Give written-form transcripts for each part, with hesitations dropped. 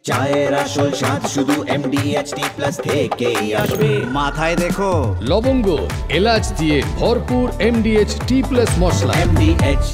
চায়ের আসল স্বাদ শুধু MDHT প্লাস থেকেই আসবে। মাথায় দেখো লবঙ্গ এলাচ দিয়ে ভরপুর MDHT+ মশলা। MDH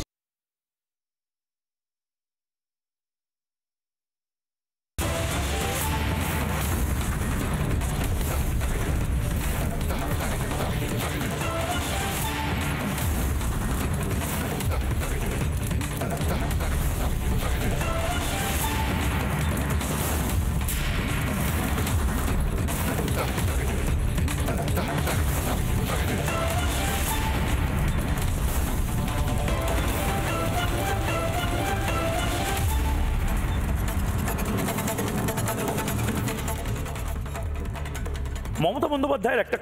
মমতা বন্দ্যোপাধ্যায়ের একটা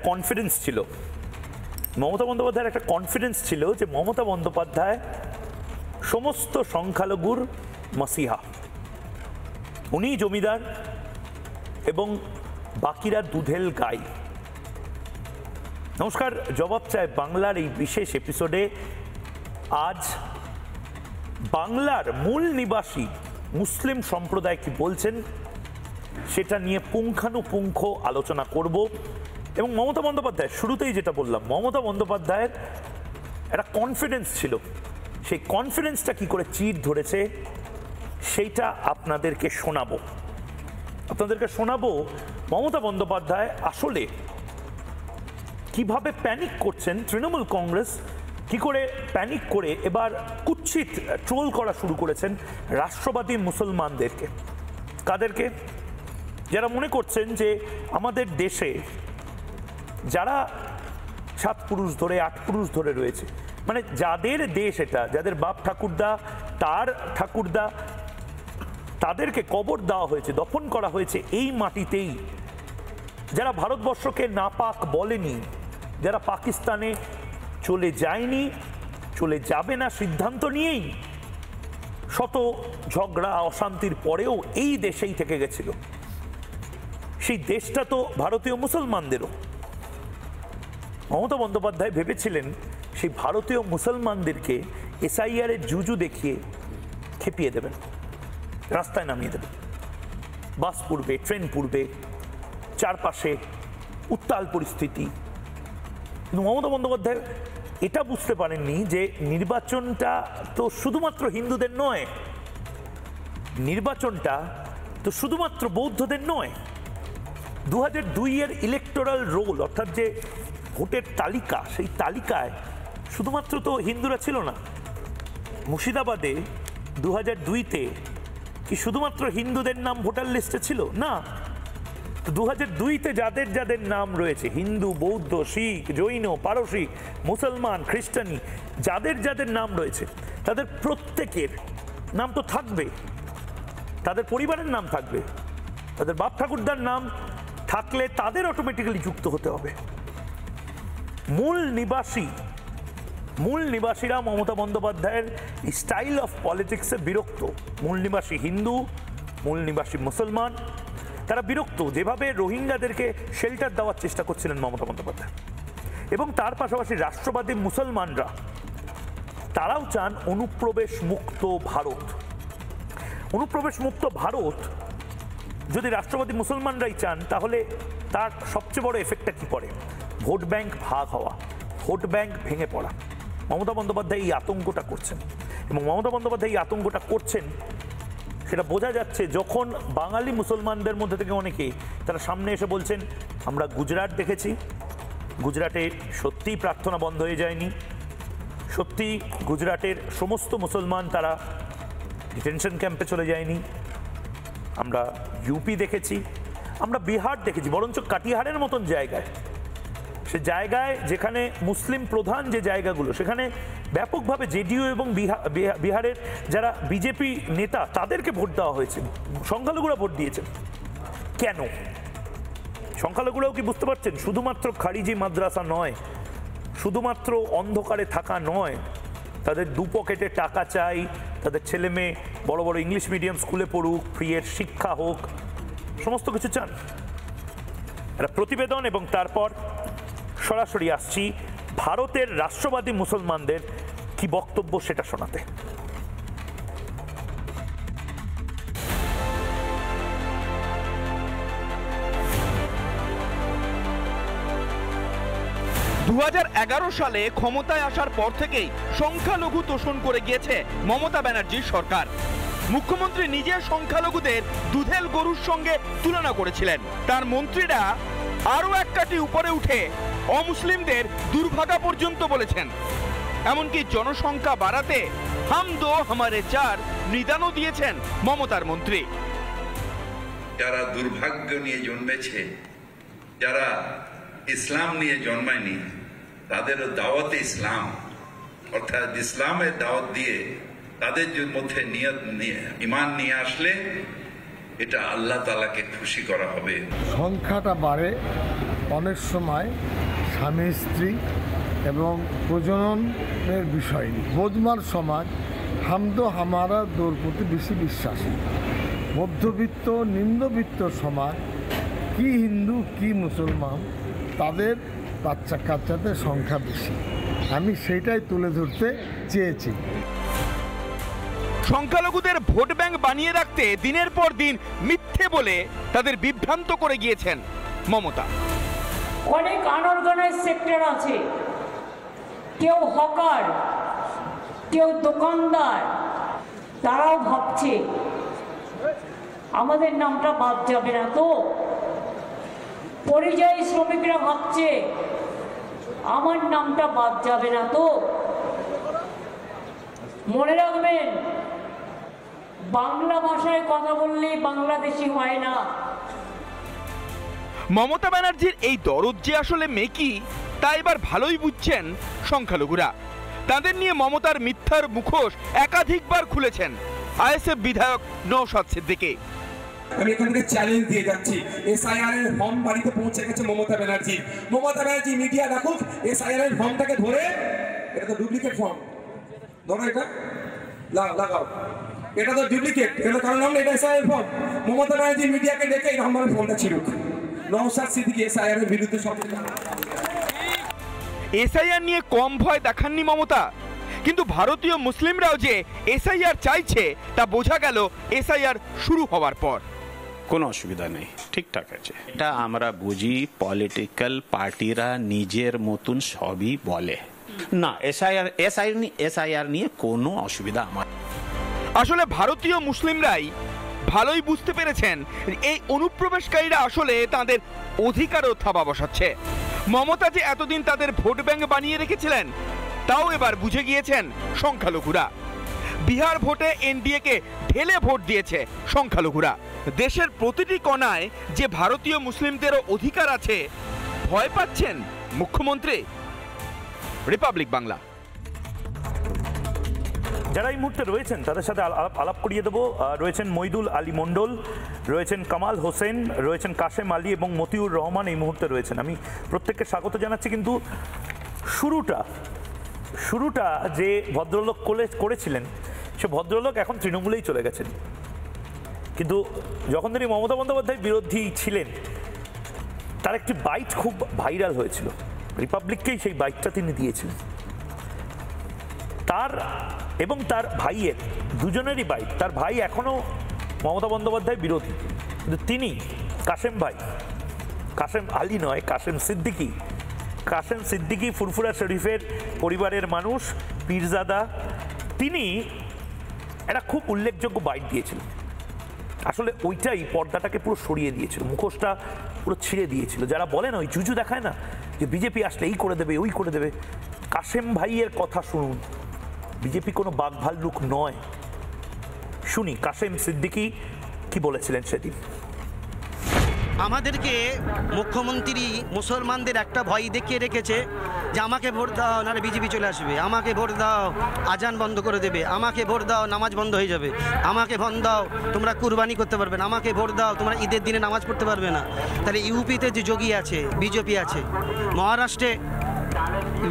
কনফিডেন্স ছিল যে মমতা বন্দ্যোপাধ্যায় সমস্ত সংখ্যালঘুর মাসিহা, উনি জমিদার এবং বাকিরা দুধেল গাই। নমস্কার, জবাব চায় বাংলার এই বিশেষ এপিসোডে আজ বাংলার মূল নিবাসী মুসলিম সম্প্রদায় কি বলছেন সেটা নিয়ে পুঙ্খানুপুঙ্খ আলোচনা করব। এবং মমতা বন্দ্যোপাধ্যায়, শুরুতেই যেটা বললাম, মমতা বন্দ্যোপাধ্যায়ের একটা কনফিডেন্স ছিল, সেই কনফিডেন্সটা কি করে চির ধরেছে সেইটা আপনাদেরকে শোনাবো। মমতা বন্দ্যোপাধ্যায় আসলে কিভাবে প্যানিক করছেন, তৃণমূল কংগ্রেস কি করে প্যানিক করে এবার কুৎসিত ট্রোল করা শুরু করেছেন রাষ্ট্রবাদী মুসলমানদেরকে। কাদেরকে? যারা মনে করছেন যে আমাদের দেশে যারা 7 পুরুষ ধরে 8 পুরুষ ধরে রয়েছে, মানে যাদের দেশ এটা, যাদের বাপ ঠাকুরদা তার ঠাকুরদা, তাদেরকে কবর দেওয়া হয়েছে, দফন করা হয়েছে এই মাটিতেই, যারা ভারতবর্ষকে নাপাক বলেনি, যারা পাকিস্তানে চলে যায়নি, চলে যাবে না সিদ্ধান্ত নিয়েই শত ঝগড়া অশান্তির পরেও এই দেশেই থেকে গেছিল, সেই দেশটা তো ভারতীয় মুসলমানদেরও। মমতা বন্দ্যোপাধ্যায় ভেবেছিলেন সেই ভারতীয় মুসলমানদেরকে SIR এর জুজু দেখিয়ে খেপিয়ে দেবেন, রাস্তায় নামিয়ে দেবেন, বাস পুড়বে, ট্রেন পুড়বে, চারপাশে উত্তাল পরিস্থিতি। কিন্তু মমতা বন্দ্যোপাধ্যায় এটা বুঝতে পারেননি যে নির্বাচনটা তো শুধুমাত্র হিন্দুদের নয়, নির্বাচনটা তো শুধুমাত্র বৌদ্ধদের নয়। 2002 ইলেকটোরাল রোল, অর্থাৎ যে ভোটের তালিকা, সেই তালিকায় শুধুমাত্র তো হিন্দুরা ছিল না। মুর্শিদাবাদে 2002-তে কি শুধুমাত্র হিন্দুদের নাম ভোটার লিস্টে ছিল? না। তো 2002-তে যাদের যাদের নাম রয়েছে, হিন্দু, বৌদ্ধ, শিখ, জৈন, পারসিক, মুসলমান, খ্রিস্টানি, যাদের যাদের নাম রয়েছে তাদের প্রত্যেকের নাম তো থাকবে, তাদের পরিবারের নাম থাকবে, তাদের বাপ ঠাকুরদার নাম থাকলে তাদের অটোমেটিক্যালি যুক্ত হতে হবে। মূল নিবাসীরা মমতা বন্দ্যোপাধ্যায়ের স্টাইল অফ পলিটিক্সে বিরক্ত। মূল নিবাসী হিন্দু, মূল নিবাসী মুসলমান, তারা বিরক্ত যেভাবে রোহিঙ্গাদেরকে শেল্টার দেওয়ার চেষ্টা করছিলেন মমতা বন্দ্যোপাধ্যায়। এবং তার পাশাপাশি রাষ্ট্রবাদী মুসলমানরা তারাও চান অনুপ্রবেশ মুক্ত ভারত। অনুপ্রবেশ মুক্ত ভারত যদি রাষ্ট্রবাদী মুসলমানরাই চান, তাহলে তার সবচেয়ে বড় এফেক্টটা কি পড়ে? ভোট ব্যাংক ভাগ হওয়া, ভোট ব্যাংক ভেঙে পড়া। মমতা বন্দ্যোপাধ্যায় এই আতঙ্কটা করছেন, এবং মমতা বন্দ্যোপাধ্যায় এই আতঙ্কটা করছেন সেটা বোঝা যাচ্ছে যখন বাঙালি মুসলমানদের মধ্যে থেকে অনেকে তারা সামনে এসে বলছেন, আমরা গুজরাট দেখেছি, গুজরাটে সত্যিই প্রার্থনা বন্ধ হয়ে যায়নি, সত্যি গুজরাটের সমস্ত মুসলমান তারা ডিটেনশন ক্যাম্পে চলে যায়নি, আমরা ইউপি দেখেছি, আমরা বিহার দেখেছি, বরঞ্চ কাটিহারের মতন জায়গায়, সে জায়গায় যেখানে মুসলিম প্রধান যে জায়গাগুলো, সেখানে ব্যাপকভাবে জেডিইউ এবং বিহারের যারা বিজেপি নেতা তাদেরকে ভোট দেওয়া হয়েছে, সংখ্যালঘুরা ভোট দিয়েছেন। কেন? সংখ্যালঘুরাও কি বুঝতে পারছেন শুধুমাত্র খারিজি মাদ্রাসা নয়, শুধুমাত্র অন্ধকারে থাকা নয়, তাদের দু পকেটে টাকা চাই, তাদের ছেলে মেয়ে বড় বড় ইংলিশ মিডিয়াম স্কুলে পড়ুক, ফ্রিয়ের শিক্ষা হোক, সমস্ত কিছু চান। একটা প্রতিবেদন এবং তারপর সরাসরি আসছি ভারতের রাষ্ট্রবাদী মুসলমানদের কি বক্তব্য সেটা শোনাতে। 2011 সালে ক্ষমতায় আসার পর থেকেই সংখ্যালঘু তোষণ করে গিয়েছে মমতা ব্যানার্জির সরকার। মুখ্যমন্ত্রী নিজে সংখ্যালঘুদের দুধেল গরুর সঙ্গে তুলনা করেছিলেন। তার মন্ত্রীরা আরো এক কাঠি উপরে উঠে অমুসলিমদের দুর্ভাগা পর্যন্ত বলেছেন। এমনকি জনসংখ্যা বাড়াতে হাম দো হামারে চার নিদানও দিয়েছেন মমতার মন্ত্রী। যারা দুর্ভাগ্য নিয়ে জন্মেছে, যারা ইসলাম নিয়ে জন্মায়নি, তাদের দাওয়াতে ইসলাম অর্থাৎ ইসলামের দাওয়াত দিয়ে তাদের মধ্যে ঈমান নিয়ে আসলে এটা আল্লাহ তাআলাকে খুশি করা হবে। সংখ্যাটা বাড়ে অনেক সময় স্বামী স্ত্রী এবং প্রজননের বিষয় নিয়ে। বোধমার সমাজ হামদো হামারা দোর প্রতি বেশি বিশ্বাসী। মধ্যবিত্ত নিম্নবিত্ত সমাজ কি হিন্দু কি মুসলমান, তাদের বাচ্চা কাচ্চাদের সংখ্যা বেশি। আমি সেইটাই তুলে ধরতে চেয়েছি। সংখ্যালঘুদের ভোট ব্যাংক বানিয়ে রাখতে দিনের পর দিন মিথ্যে বলে তাদের বিভ্রান্ত করে গিয়েছেন মমতা। অনেক আনঅর্গানাইজ সেক্টর আছে, কেউ হকার, কেউ দোকানদার, তারাও ভাবছে আমাদের নামটা বাদ যাবে না তো। পরিযায়ী শ্রমিকরা ভাবছে আমার নামটা বাদ যাবে না তো। মনে রাখবেন, বাংলা ভাষায় কথা বললেই বাংলাদেশি হয় না। মমতা ব্যানার্জির এই দরদ যে আসলে মেকি তা এবার ভালোই বুঝছেন সংখ্যালঘুরা। তাদের নিয়ে মমতার মিথ্যার মুখোশ একাধিকবার খুলেছেন আইএসএফ বিধায়ক নওশাদ সিদ্দিকী। আমি এখান থেকে চ্যালেঞ্জ দিয়ে যাচ্ছি, এসআইআর এর ফর্ম বাড়িতে পৌঁছে গেছে মমতা ব্যানার্জি। মমতা ব্যানার্জি মিডিয়া রাখুক, এসআইআর এর ফর্মটাকে ধরে, এটা তো ডুপ্লিকেট ফর্ম, ধরো এটা লাগাও, এটা তো ডুপ্লিকেট, এটা কারণ নাম এটা এসআইআর ফর্ম। মমতা ব্যানার্জি মিডিয়াকে ডেকে এই নম্বরের ফর্মটা ছিড়ুক। নওশাদ সিদ্দিকী এসআইআর এর বিরুদ্ধে সব। এসআইআর নিয়ে কম ভয় দেখাননি মমতা, কিন্তু ভারতীয় মুসলিমরাও যে এসআইআর চাইছে তা বোঝা গেল এসআইআর শুরু হওয়ার পর। কোনো অসুবিধা নেই, ঠিকঠাক আছে। এটা আমরা বুঝি পলিটিক্যাল পার্টিরা নিজের মতন সবই বলে না। এসআইআর নিয়ে কোনো অসুবিধা আমার। আসলে ভারতীয় মুসলিমরাই ভালোই বুঝতে পেরেছেন এই অনুপ্রবেশকারীরা আসলে তাদের অধিকারও থাবা বসাচ্ছে। মমতা যে এতদিন তাদের ভোট ব্যাংক বানিয়ে রেখেছিলেন তাও এবার বুঝে গিয়েছেন সংখ্যালঘুরা। বিহার ভোটে এনডিএকে ঢেলে ভোট দিয়েছে সংখ্যালঘুরা। দেশের প্রতিটি কোণায় যে ভারতীয় মুসলিমদেরও অধিকার আছে ভয় পাচ্ছেন মুখ্যমন্ত্রী। রিপাবলিক বাংলা। যারা এই মুহূর্তে রয়েছেন তাদের সাথে আলাপ করিয়ে দেবো। রয়েছেন মইদুল আলী মণ্ডল, রয়েছেন কামাল হোসেন, রয়েছেন কাশেম আলী এবং মতিউর রহমান এই মুহূর্তে রয়েছেন। আমি প্রত্যেককে স্বাগত জানাচ্ছি। কিন্তু শুরুটা যে ভদ্রলোক করেছিলেন সে ভদ্রলোক এখন তৃণমূলেই চলে গেছেন। কিন্তু যখন তিনি মমতা বন্দ্যোপাধ্যায়ের বিরোধী ছিলেন তার একটি বাইট খুব ভাইরাল হয়েছিল। রিপাবলিককেই সেই বাইটটা তিনি দিয়েছিলেন। তার এবং তার ভাইয়ের দুজনেরই বাইট। তার ভাই এখনও মমতা বন্দ্যোপাধ্যায় বিরোধী, কিন্তু তিনি কাশেম আলী নয়, কাশেম সিদ্দিকী ফুরফুরা শরীফের পরিবারের মানুষ, পীরজাদা, তিনি একটা খুব উল্লেখযোগ্য বাইট দিয়েছিলেন। আসলে ওইটাই পর্দাটাকে পুরো সরিয়ে দিয়েছিল, মুখোশটা পুরো ছিঁড়ে দিয়েছিল। যারা বলেন ওই জুজু দেখায় না যে বিজেপি আসলে এই করে দেবে ওই করে দেবে, কাশেম ভাইয়ের কথা শুনুন। বিজেপি কোনো বাঘ ভাল্লুক নয়। শুনি কাশেম সিদ্দিকী কি বলেছিলেন সেদিন। আমাদেরকে মুখ্যমন্ত্রী মুসলমানদের একটা ভয় দেখিয়ে রেখেছে যে আমাকে ভোট দাও নাহলে বিজেপি চলে আসবে, আমাকে ভোট দাও আজান বন্ধ করে দেবে, আমাকে ভোট দাও নামাজ বন্ধ হয়ে যাবে, আমাকে ভোট দাও তোমরা কুরবানি করতে পারবে না, আমাকে ভোট দাও তোমরা ঈদের দিনে নামাজ পড়তে পারবে না। তাহলে ইউপিতে যে যোগী আছে বিজেপি আছে, মহারাষ্ট্রে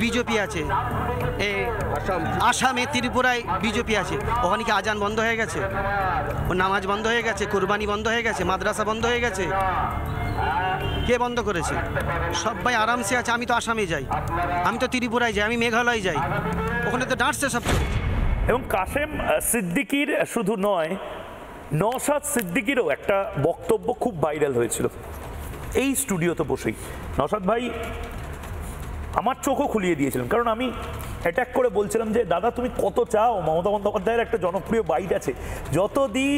বিজেপি আছে, আসামে ত্রিপুরায় বিজেপি আছে, ওখানে কি আজান বন্ধ হয়ে গেছে, ও নামাজ বন্ধ হয়ে গেছে, কুরবানি বন্ধ হয়ে গেছে, মাদ্রাসা বন্ধ হয়ে গেছে? কে বন্ধ করেছে? সবাই আরামসে আছে। আমি তো আসামে যাই, আমি তো ত্রিপুরায় যাই, আমি মেঘালয় যাই, ওখানে তো ডাঁটছে সব চলছে। এবং কাশেম সিদ্দিকীর শুধু নয়, নওশাদ সিদ্দিকীরও একটা বক্তব্য খুব ভাইরাল হয়েছিল এই স্টুডিওতে বসেই। নওশাদ ভাই, আমার চোখও খুলিয়ে দিয়েছিলেন। কারণ আমি অ্যাটাক করে বলছিলাম যে দাদা তুমি কত চাও, মমতা বন্দ্যোপাধ্যায়ের একটা জনপ্রিয় বাইট আছে, যত দিই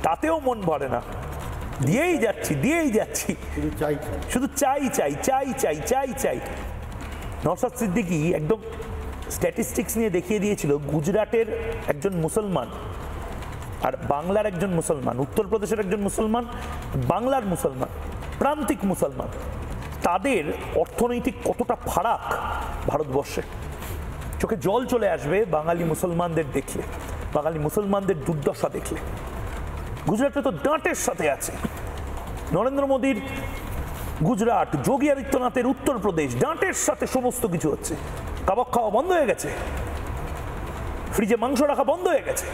তাতেও মন ভরে না, দিয়েই যাচ্ছি শুধু চাই। নওশাদ সিদ্দিকী একদম স্ট্যাটিস্টিক্স নিয়ে দেখিয়ে দিয়েছিল গুজরাটের একজন মুসলমান আর বাংলার একজন মুসলমান, উত্তরপ্রদেশের একজন মুসলমান, বাংলার মুসলমান, প্রান্তিক মুসলমান, তাদের অর্থনৈতিক কতটা ফারাক ভারতবর্ষে। চোখে জল চলে আসবে বাঙালি মুসলমানদের দেখলে, বাঙালি মুসলমানদের দুর্দশা দেখলে। গুজরাটে তো ডাঁটের সাথে আছে, নরেন্দ্র মোদীর গুজরাট, যোগী আদিত্যনাথের উত্তরপ্রদেশ, ডাঁটের সাথে সমস্ত কিছু হচ্ছে। কাবাব খাওয়া বন্ধ হয়ে গেছে, ফ্রিজে মাংস রাখা বন্ধ হয়ে গেছে।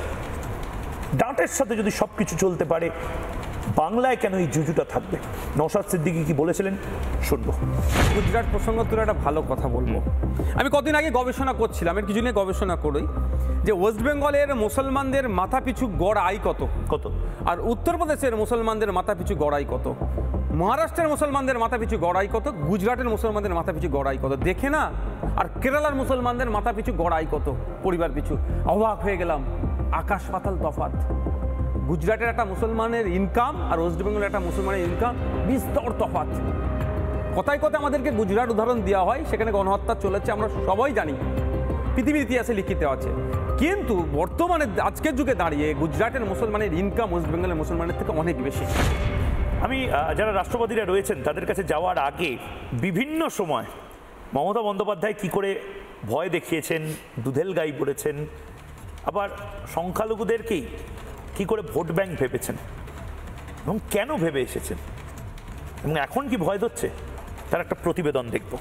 ডাঁটের সাথে যদি সবকিছু চলতে পারে, বাংলায় কেন এই জুজুটা থাকবে? নওশাদ সিদ্দিকী কি বলেছিলেন শুনবো। গুজরাট প্রসঙ্গ তুলে একটা ভালো কথা বলবো। আমি কদিন আগে গবেষণা করছিলাম, এর কিছু নিয়ে গবেষণা করি যে ওয়েস্ট বেঙ্গলের মুসলমানদের মাথা পিছু গড় আয় কত, আর উত্তরপ্রদেশের মুসলমানদের মাথা পিছু গড় আয় কত, মহারাষ্ট্রের মুসলমানদের মাথা পিছু গড় আয় কত, গুজরাটের মুসলমানদের মাথা পিছু গড় আয় কত দেখে না, আর কেরালার মুসলমানদের মাথা পিছু গড় আয় কত পরিবার পিছু, অবাক হয়ে গেলাম। আকাশ পাতাল তফাৎ। গুজরাটের একটা মুসলমানের ইনকাম আর ওয়েস্ট বেঙ্গলের একটা মুসলমানের ইনকাম বিস্তর তফাৎ। কথায় কথায় আমাদেরকে গুজরাট উদাহরণ দেওয়া হয়, সেখানে গণহত্যা চলেছে আমরা সবাই জানি, পৃথিবীর ইতিহাসে লিখিত আছে। কিন্তু বর্তমানে আজকের যুগে দাঁড়িয়ে গুজরাটের মুসলমানের ইনকাম ওয়েস্ট বেঙ্গলের মুসলমানের থেকে অনেক বেশি। আমি যারা রাষ্ট্রবাদীরা রয়েছেন তাদের কাছে যাওয়ার আগে বিভিন্ন সময় মমতা বন্দ্যোপাধ্যায় কি করে ভয় দেখিয়েছেন, দুধেল গাই পড়েছেন, আবার সংখ্যালঘুদেরকেই কি করে ভোট ব্যাংক ভেবেছেন এবং কেন ভেবে এসেছেন এবং এখন কি ভয় ধরছে, তার একটা প্রতিবেদন দেখব।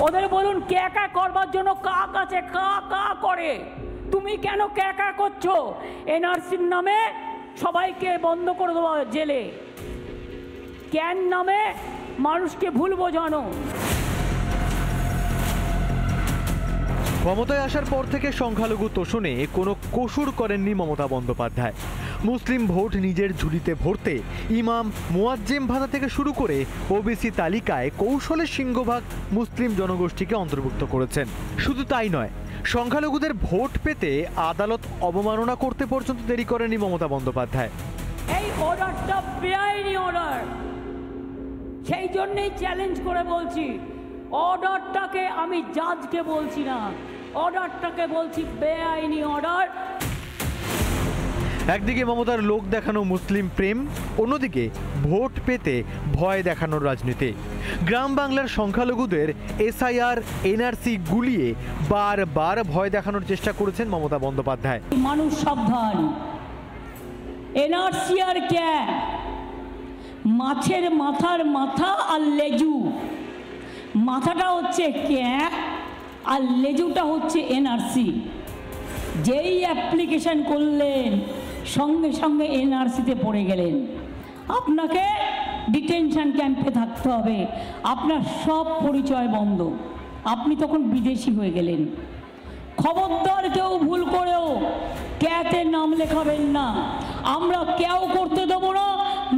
ওদের বলুন ক্যাকা করবার জন্য কাক আছে, কা করে, তুমি কেন ক্যাকা করছো? এনআরসির নামে সবাইকে বন্ধ করে দেওয়া জেলে, ক্যান নামে মানুষকে ভুল বোঝানো। ক্ষমতায় আসার পর থেকে সংখ্যালঘু তোষণে কোনো কসুর করেননি মমতা বন্দ্যোপাধ্যায়। মুসলিম ভোট নিজের ঝুলিতে ভরতে ইমাম, মুয়াজ্জেম ভাতা থেকে শুরু করে ওবিসি তালিকায় কৌশলে সিংহভাগ মুসলিম জনগোষ্ঠীকে অন্তর্ভুক্ত করেছেন। শুধু তাই নয়, সংখ্যালঘুদের ভোট পেতে আদালত অবমাননা করতে পর্যন্ত দেরি করেনি মমতা বন্দ্যোপাধ্যায়। এই অর্ডারটা বেআইনি অর্ডার, সেই জন্যই চ্যালেঞ্জ করে বলছি, অর্ডারটাকে আমি জাজকে বলছি না, অর্ডারটাকে বলছি বেআইনি অর্ডার। একদিকে মমতার লোক দেখানো মুসলিম প্রেম, অন্যদিকে ভোট পেতে ভয় দেখানোর রাজনীতি। গ্রাম বাংলার সংখ্যালঘুদের এসআইআর, এনআরসি গুলিয়ে বারবার ভয় দেখানোর চেষ্টা করেছেন মমতা বন্দ্যোপাধ্যায়। মানুষ সাবধান, এনআরসি আর ক্যান, মাছের মাথার মাথা আর লেজু, মাথাটা হচ্ছে ক্যান আর লেজুটা হচ্ছে এনআরসি। যেই অ্যাপ্লিকেশন করলেন সঙ্গে সঙ্গে এনআরসিতে পড়ে গেলেন, আপনাকে ডিটেনশন ক্যাম্পে থাকতে হবে, আপনার সব পরিচয় বন্ধ, আপনি তখন বিদেশি হয়ে গেলেন। খবরদার কেউ ভুল করেও ক্যাতে নাম লেখাবেন না, আমরা কেউ করতে দেবো না,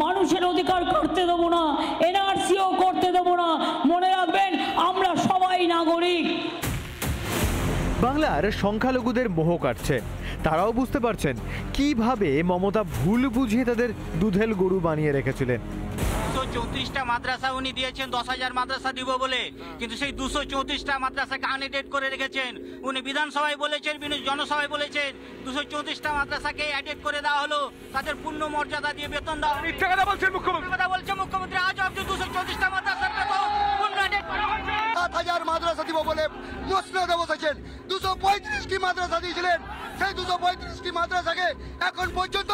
মানুষের অধিকার করতে দেবো না, এনআরসিও করতে দেবো না। মনে রাখবেন আমরা সবাই নাগরিক। বাংলার সংখ্যালঘুদের মোহ কাটছে, তারাও বুঝতে পারছেন কিভাবে মমতা ভুল বুঝিয়ে তাদের দুধেল গরু বানিয়ে রেখেছিলেন। 234টা মাদ্রাসা উনি দিয়েছেন 10,000 মাদ্রাসা দিব বলে, কিন্তু সেই 234টা মাদ্রাসাকে আনএডেড করে রেখেছেন। উনি বিধানসভায় বলেছেন, জনসভায় বলেছেন 234টা মাদ্রাসাকে অ্যাডেড করে দেওয়া হলো, তাদের পূর্ণ মর্যাদা দিয়ে বেতন দেওয়া। মিথ্যা কথা বলছেন মুখ্যমন্ত্রী। আজ অব্দি 234টা মাদ্রাসার বেতন পূর্ণ অ্যাডেড করা হয়েছে। 7,000 মাদ্রাসা দিব বলে মসনদে বসেছেন, 235টি মাদ্রাসা দিয়েছিলেন, সেই 235টি মাদ্রাসাকে এখন পর্যন্ত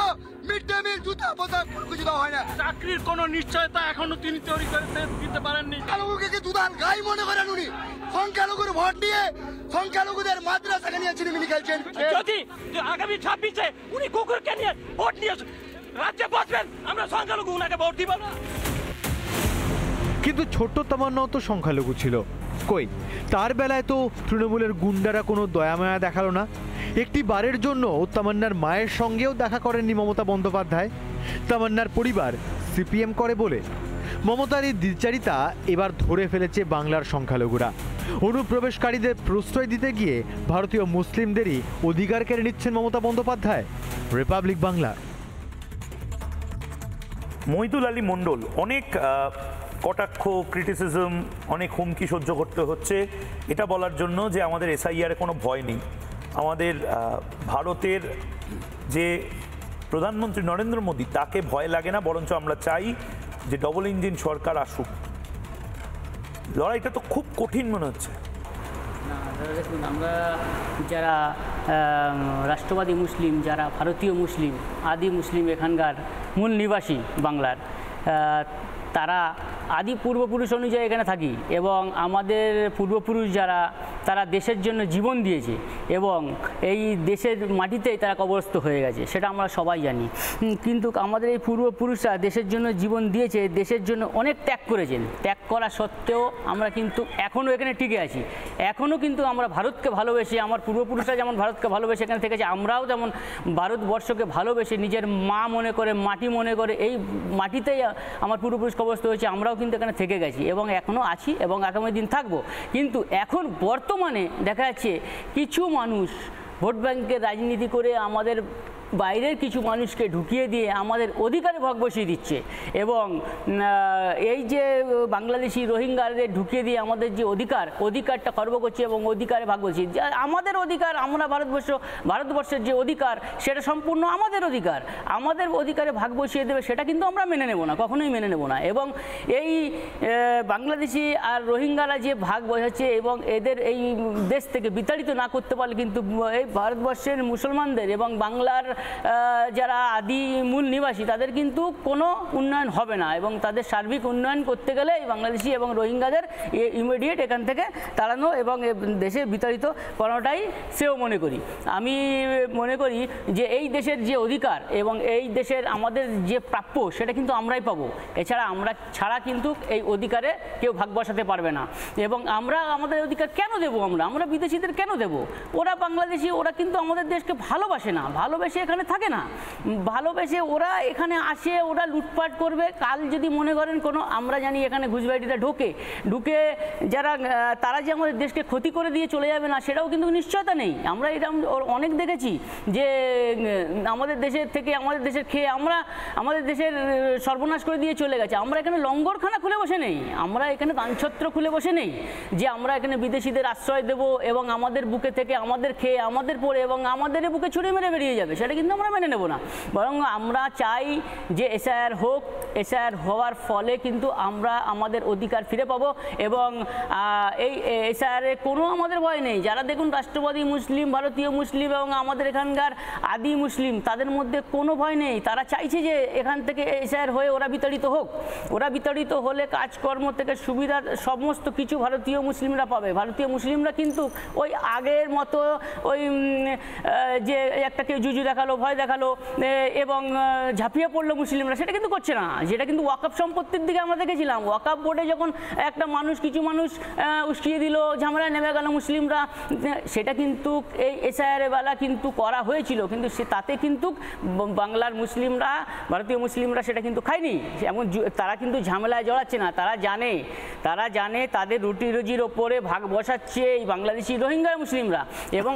মিড ডে মিল, জুতা পোতা কিছু দেওয়া হয় না। চাকরির কোনো নিশ্চয়তা এখনো তিনি তৈরি করতে দিতে পারেননি। সংখ্যালঘুকে কি দুধান গাই মনে করেন উনি? সংখ্যালঘুর ভোট নিয়ে সংখ্যালঘুদের মাদ্রাসাকে নিয়ে চিনিমিনি খেলছেন। যদি আগামী 26-এ উনি কুকুরকে নিয়ে ভোট নিয়ে রাজ্যে বসবেন, আমরা সংখ্যালঘু উনাকে ভোট দিব না। কিন্তু ছোট্ট তামান্নাও তো সংখ্যালঘু ছিল, কই তার বেলায় তো তৃণমূলের গুন্ডারা কোনো দয়ামায়া দেখালো না। একটি বারের জন্য তামান্নার মায়ের সঙ্গেও দেখা করেননি মমতা বন্দ্যোপাধ্যায়। তামান্নার পরিবার সিপিএম করে বলে মমতার এই দ্বিচারিতা এবার ধরে ফেলেছে বাংলার সংখ্যালঘুরা। অনুপ্রবেশকারীদের প্রশ্রয় দিতে গিয়ে ভারতীয় মুসলিমদেরই অধিকার কেড়ে নিচ্ছেন মমতা বন্দ্যোপাধ্যায়। রিপাবলিক বাংলা। মহিদুল আলী মণ্ডল, অনেক কটাক্ষ, ক্রিটিসিজম, অনেক হুমকি সহ্য করতে হচ্ছে এটা বলার জন্য যে আমাদের এসআইআর কোনো ভয় নেই। আমাদের ভারতের যে প্রধানমন্ত্রী নরেন্দ্র মোদী, তাকে ভয় লাগে না, বরঞ্চ আমরা চাই যে ডবল ইঞ্জিন সরকার আসুক। লড়াইটা তো খুব কঠিন মনে হচ্ছে। না দাদা দেখুন, আমরা যারা রাষ্ট্রবাদী মুসলিম, যারা ভারতীয় মুসলিম, আদি মুসলিম, এখানকার মূল নিবাসী বাংলার, তারা আদি পূর্বপুরুষ অনুযায়ী এখানে থাকি এবং আমাদের পূর্বপুরুষ যারা, তারা দেশের জন্য জীবন দিয়েছে এবং এই দেশের মাটিতেই তারা কবরস্থ হয়ে গেছে, সেটা আমরা সবাই জানি। কিন্তু আমাদের এই পূর্বপুরুষরা দেশের জন্য জীবন দিয়েছে, দেশের জন্য অনেক ত্যাগ করেছেন। ত্যাগ করা সত্ত্বেও আমরা কিন্তু এখনও এখানে টিকে আছি। এখনও কিন্তু আমরা ভারতকে ভালোবেসে, আমার পূর্বপুরুষরা যেমন ভারতকে ভালোবেসে এখানে থেকেছে, আমরাও তেমন ভারতবর্ষকে ভালোবেসে নিজের মা মনে করে, মাটি মনে করে, এই মাটিতেই আমার পূর্বপুরুষ কবরস্থ হয়েছে, আমরাও কিন্তু এখানে থেকে গেছি এবং এখনও আছি এবং আগামী দিন থাকবো। কিন্তু এখন বর্তমানে দেখা যাচ্ছে কিছু মানুষ ভোট ব্যাংকের রাজনীতি করে আমাদের বাইরের কিছু মানুষকে ঢুকিয়ে দিয়ে আমাদের অধিকারে ভাগ বসিয়ে দিচ্ছে এবং এই যে বাংলাদেশি রোহিঙ্গাদের ঢুকিয়ে দিয়ে আমাদের যে অধিকারটা খর্ব করছে এবং অধিকারে ভাগ বসিয়ে আমাদের অধিকার, আমরা ভারতবর্ষের যে অধিকার সেটা সম্পূর্ণ আমাদের অধিকার, আমাদের অধিকারে ভাগ বসিয়ে দেবে, সেটা কিন্তু আমরা মেনে নেব না, কখনোই মেনে নেব না। এবং এই বাংলাদেশি আর রোহিঙ্গারা যে ভাগ বসাচ্ছে এবং এদের এই দেশ থেকে বিতাড়িত না করতে পারলে কিন্তু এই ভারতবর্ষের মুসলমানদের এবং বাংলার যারা আদি মূল নিবাসী, তাদের কিন্তু কোনো উন্নয়ন হবে না এবং তাদের সার্বিক উন্নয়ন করতে গেলে এই বাংলাদেশি এবং রোহিঙ্গাদের ইমিডিয়েট এখান থেকে তাড়ানো এবং দেশে বিতাড়িত করাটাই সেও মনে করি। আমি মনে করি যে এই দেশের যে অধিকার এবং এই দেশের আমাদের যে প্রাপ্য, সেটা কিন্তু আমরাই পাবো। এছাড়া আমরা ছাড়া কিন্তু এই অধিকারে কেউ ভাগ বসাতে পারবে না এবং আমরা আমাদের অধিকার কেন দেবো? আমরা বিদেশিদের কেন দেবো? ওরা বাংলাদেশি, ওরা কিন্তু আমাদের দেশকে ভালোবাসে না, ভালোবেসে এখানে থাকে না, ভালোবেসে ওরা এখানে আসে, ওরা লুটপাট করবে। কাল যদি মনে করেন কোনো, আমরা জানি এখানে ঘুষবাড়িটা ঢুকে যারা, তারা যে আমাদের দেশকে ক্ষতি করে দিয়ে চলে যাবে না, সেটাও কিন্তু নিশ্চয়তা নেই। আমরা এরকম অনেক দেখেছি যে আমাদের দেশের থেকে, আমাদের দেশের খেয়ে আমাদের দেশের সর্বনাশ করে দিয়ে চলে গেছে। আমরা এখানে লঙ্গরখানা খুলে বসে নেই, আমরা এখানে দানছত্র খুলে বসে নেই যে আমরা এখানে বিদেশিদের আশ্রয় দেব এবং আমাদের বুকে থেকে আমাদের খেয়ে, আমাদের পড়ে এবং আমাদের বুকে ছুড়ে মেরে বেরিয়ে যাবে, সেটা কিন্তু আমরা মেনে নেব না। বরং আমরা চাই যে এসআইআর হোক, এসআইআর হওয়ার ফলে কিন্তু আমরা আমাদের অধিকার ফিরে পাবো এবং এই এসআইআরে কোনো আমাদের ভয় নেই। যারা দেখুন রাষ্ট্রবাদী মুসলিম, ভারতীয় মুসলিম এবং আমাদের এখানকার আদি মুসলিম, তাদের মধ্যে কোনো ভয় নেই। তারা চাইছে যে এখান থেকে এসআইআর হয়ে ওরা বিতাড়িত হোক। ওরা বিতাড়িত হলে কাজকর্ম থেকে সুবিধা সমস্ত কিছু ভারতীয় মুসলিমরা পাবে। ভারতীয় মুসলিমরা কিন্তু ওই আগের মতো ওই যে একটা কেউ জুজু দেখালো, ভয় দেখালো এবং ঝাঁপিয়ে পড়লো মুসলিমরা, সেটা কিন্তু করছে না। যেটা কিন্তু ওয়াকফ সম্পত্তির দিকে আমরা দেখেছিলাম, ওয়াকফ বোর্ডে যখন একটা কিছু মানুষ উস্কিয়ে দিল, ঝামেলা নেমে গেল মুসলিমরা, সেটা কিন্তু এই এসআইআর বেলা কিন্তু করা হয়েছিল, কিন্তু তাতে কিন্তু বাংলার মুসলিমরা, ভারতীয় মুসলিমরা সেটা কিন্তু খায়নি। এমন তারা কিন্তু ঝামেলায় জড়াচ্ছে না, তারা জানে তাদের রুটি রুজির ওপরে ভাগ বসাচ্ছে এই বাংলাদেশি রোহিঙ্গা মুসলিমরা এবং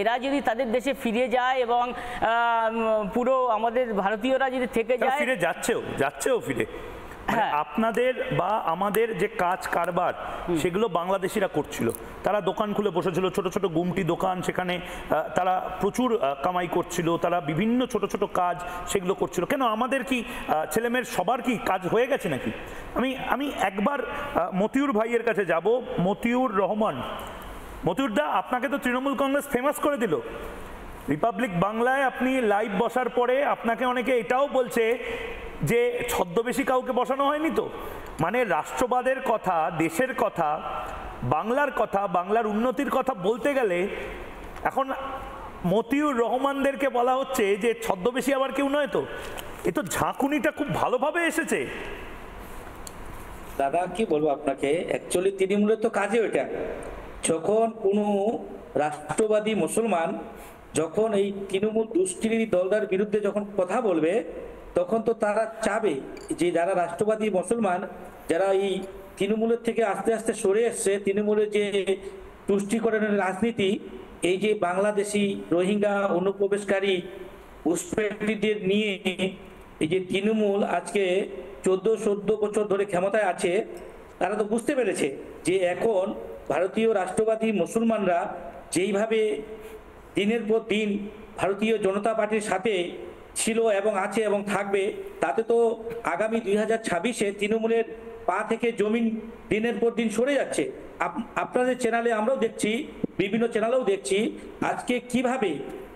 এরা যদি তাদের দেশে ফিরে যায় এবং পুরো আমাদের ভারতীয়রা যদি থেকে যায়, ফিরে যাচ্ছেও ফিরে আপনাদের বা আমাদের যে কাজ কারবার সেগুলো বাংলাদেশিরা করছিল। তারা দোকান খুলে বসেছিল, ছোট ছোট গুমটি দোকান, সেখানে তারা প্রচুর কামাই করছিল, তারা বিভিন্ন ছোট ছোট কাজ সেগুলো করছিল। কেন আমাদের কি ছেলেমেয়ের সবার কি কাজ হয়ে গেছে নাকি? আমি একবার মতিউর ভাইয়ের কাছে যাব। মতিউর রহমান, মতিউরদা, আপনাকে তো তৃণমূল কংগ্রেস ফেমাস করে দিল। রিপাবলিক বাংলায় আপনি লাইভ বসার পরে আপনাকে অনেকে এটাও বলছে যে ছদ্মবেশী কাউকে বসানো হয়নি তো, মানে রাষ্ট্রবাদের কথা, দেশের কথা, বাংলার কথা, বাংলার উন্নতির কথা বলতে গেলে এখন মতিউর রহমানদেরকে বলা হচ্ছে যে ছদ্মবেশী আবার কেউ নয় তো। এ তো ঝাঁকুনিটা খুব ভালোভাবে এসেছে। দাদা কি বলবো আপনাকে, অ্যাকচুয়ালি তৃণমূলের তো কাজে ওইটা, যখন কোনো রাষ্ট্রবাদী মুসলমান যখন এই তৃণমূল দুষ্কৃতী দলদার বিরুদ্ধে যখন কথা বলবে, তখন তো তারা চাবে যে যারা রাষ্ট্রবাদী মুসলমান, যারা এই তৃণমূলের থেকে আস্তে আস্তে সরে এসছে, তৃণমূলের যে তুষ্টিকরণের রাজনীতি, এই যে বাংলাদেশি রোহিঙ্গা অনুপ্রবেশকারী ঘুষপেটিদের নিয়ে এই যে তৃণমূল আজকে 14 বছর ধরে ক্ষমতায় আছে, তারা তো বুঝতে পেরেছে যে এখন ভারতীয় রাষ্ট্রবাদী মুসলমানরা যেইভাবে দিনের পর দিন ভারতীয় জনতা পার্টির সাথে ছিল এবং আছে এবং থাকবে, তাতে তো আগামী 2026-এ তৃণমূলের পা থেকে জমিন দিনের পর দিন সরে যাচ্ছে। আপনাদের চ্যানেলে আমরাও দেখছি, বিভিন্ন চ্যানেলেও দেখছি আজকে কিভাবে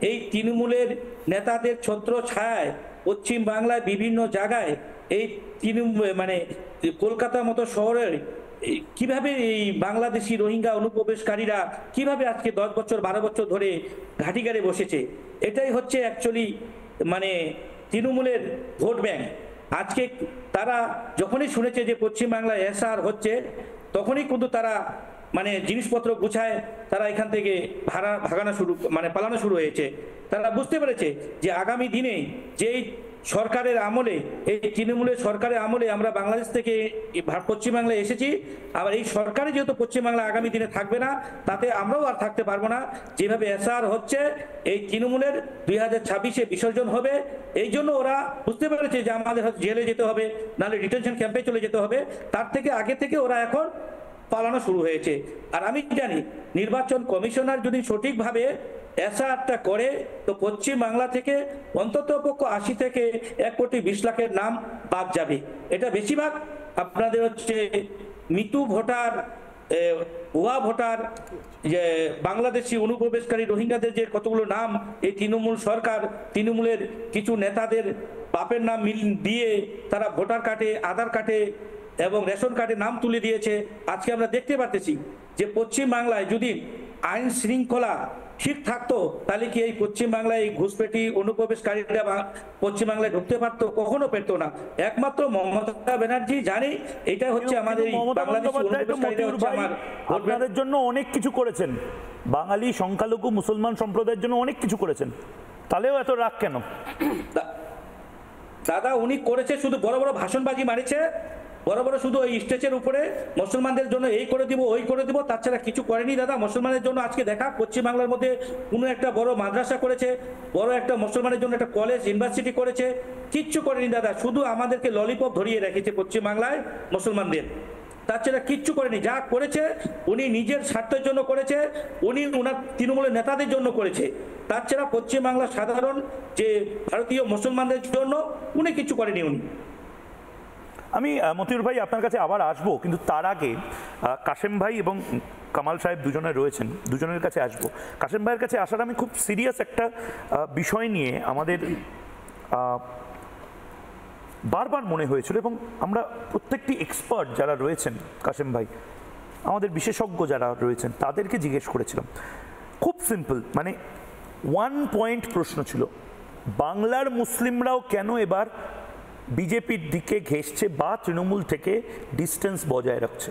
এই তৃণমূলের নেতাদের ছত্র ছায়ায় পশ্চিম বাংলায় বিভিন্ন জায়গায় এই তৃণমূল মানে কলকাতার মতো শহরের কিভাবে এই বাংলাদেশি রোহিঙ্গা অনুপ্রবেশকারীরা কিভাবে আজকে 10 বছর 12 বছর ধরে ঘাঁটি গাড়ে বসেছে। এটাই হচ্ছে অ্যাকচুয়ালি মানে তৃণমূলের ভোট ব্যাংক। আজকে তারা যখনই শুনেছে যে পশ্চিমবাংলায় এসআর হচ্ছে, তখনই কিন্তু তারা মানে জিনিসপত্র গুছায় তারা এখান থেকে পালানো শুরু হয়েছে। তারা বুঝতে পেরেছে যে আগামী দিনে যেই সরকারের আমলে, এই তৃণমূলের সরকারের আমলে আমরা বাংলাদেশ থেকে পশ্চিমবাংলায় এসেছি, আবার এই সরকারে যেহেতু পশ্চিমবাংলা আগামী দিনে থাকবে না, তাতে আমরাও আর থাকতে পারবো না। যেভাবে এসআর হচ্ছে এই তৃণমূলের 2026-এ বিসর্জন হবে। এই জন্য ওরা বুঝতে পেরেছে যে আমাদের জেলে যেতে হবে, নাহলে ডিটেনশন ক্যাম্পে চলে যেতে হবে। তার থেকে আগে থেকে ওরা এখন পালানো শুরু হয়েছে। আর আমি জানি নির্বাচন কমিশনার যদি সঠিকভাবে এসআরটা করে, তো পশ্চিম বাংলা থেকে অন্তত পক্ষ 80 থেকে 1 কোটি 20 লাখের নাম বাদ যাবে। এটা বেশিরভাগ আপনাদের হচ্ছে মৃত্যু ভোটার, ভুয়া ভোটার, যে বাংলাদেশি অনুপ্রবেশকারী রোহিঙ্গাদের যে কতগুলো নাম এই তৃণমূল সরকার, তৃণমূলের কিছু নেতাদের বাপের নাম দিয়ে তারা ভোটার কার্ডে, আধার কার্ডে এবং রেশন কার্ডে নাম তুলে দিয়েছে। আজকে আমরা দেখতে পাচ্ছি যে পশ্চিম বাংলায় যদি আইন শৃঙ্খলা ঠিক থাকতো, তাহলে কি এই পশ্চিমবাংলায় এই ঘুষপেটি অনুপ্রবেশকারীরা পশ্চিমবাংলায় ঢুকতে পারতো? কখনো পেতো না। একমাত্র মমতা ব্যানার্জি জানে এটা হচ্ছে আমাদের আপনাদের জন্য অনেক কিছু করেছেন, বাঙালি সংখ্যালঘু মুসলমান সম্প্রদায়ের জন্য অনেক কিছু করেছেন, তাহলেও এত রাগ কেন? দাদা উনি করেছে, শুধু বড় বড় ভাষণবাজি মারিছে, বড় বড় শুধু ওই স্টেজের উপরে মুসলমানদের জন্য এই করে দিব ওই করে দিব, তাছাড়া কিছু করেনি দাদা। মুসলমানের জন্য আজকে দেখা পশ্চিমবাংলার মধ্যে কোনো একটা বড় মাদ্রাসা করেছে, বড় একটা মুসলমানের জন্য একটা কলেজ ইউনিভার্সিটি করেছে, কিচ্ছু করেনি দাদা। শুধু আমাদেরকে ললিপপ ধরিয়ে রেখেছে পশ্চিমবাংলায় মুসলমানদের, তাছাড়া কিচ্ছু করেনি। যা করেছে উনি নিজের স্বার্থের জন্য করেছে, উনি ওনার তৃণমূলের নেতাদের জন্য করেছে, তাছাড়া পশ্চিমবাংলার সাধারণ যে ভারতীয় মুসলমানদের জন্য উনি কিছু করেনি। উনি আমি মতিউর ভাই আপনার কাছে আবার আসবো, কিন্তু তার আগে কাশেম ভাই এবং কামাল সাহেব দুজনে রয়েছেন, দুজনের কাছে আসবো। কাশেম ভাইয়ের কাছে আসার আমি খুব সিরিয়াস একটা বিষয় নিয়ে আমাদের বারবার মনে হয়েছিল, এবং আমরা প্রত্যেকটি এক্সপার্ট যারা রয়েছেন, কাশেম ভাই আমাদের বিশেষজ্ঞ যারা রয়েছেন তাদেরকে জিজ্ঞেস করেছিলাম। খুব সিম্পল, মানে 1 পয়েন্ট প্রশ্ন ছিল, বাংলার মুসলিমরাও কেন এবার বিজেপির দিকে ঘেঁষছে বা তৃণমূল থেকে ডিস্টেন্স বজায় রাখছে?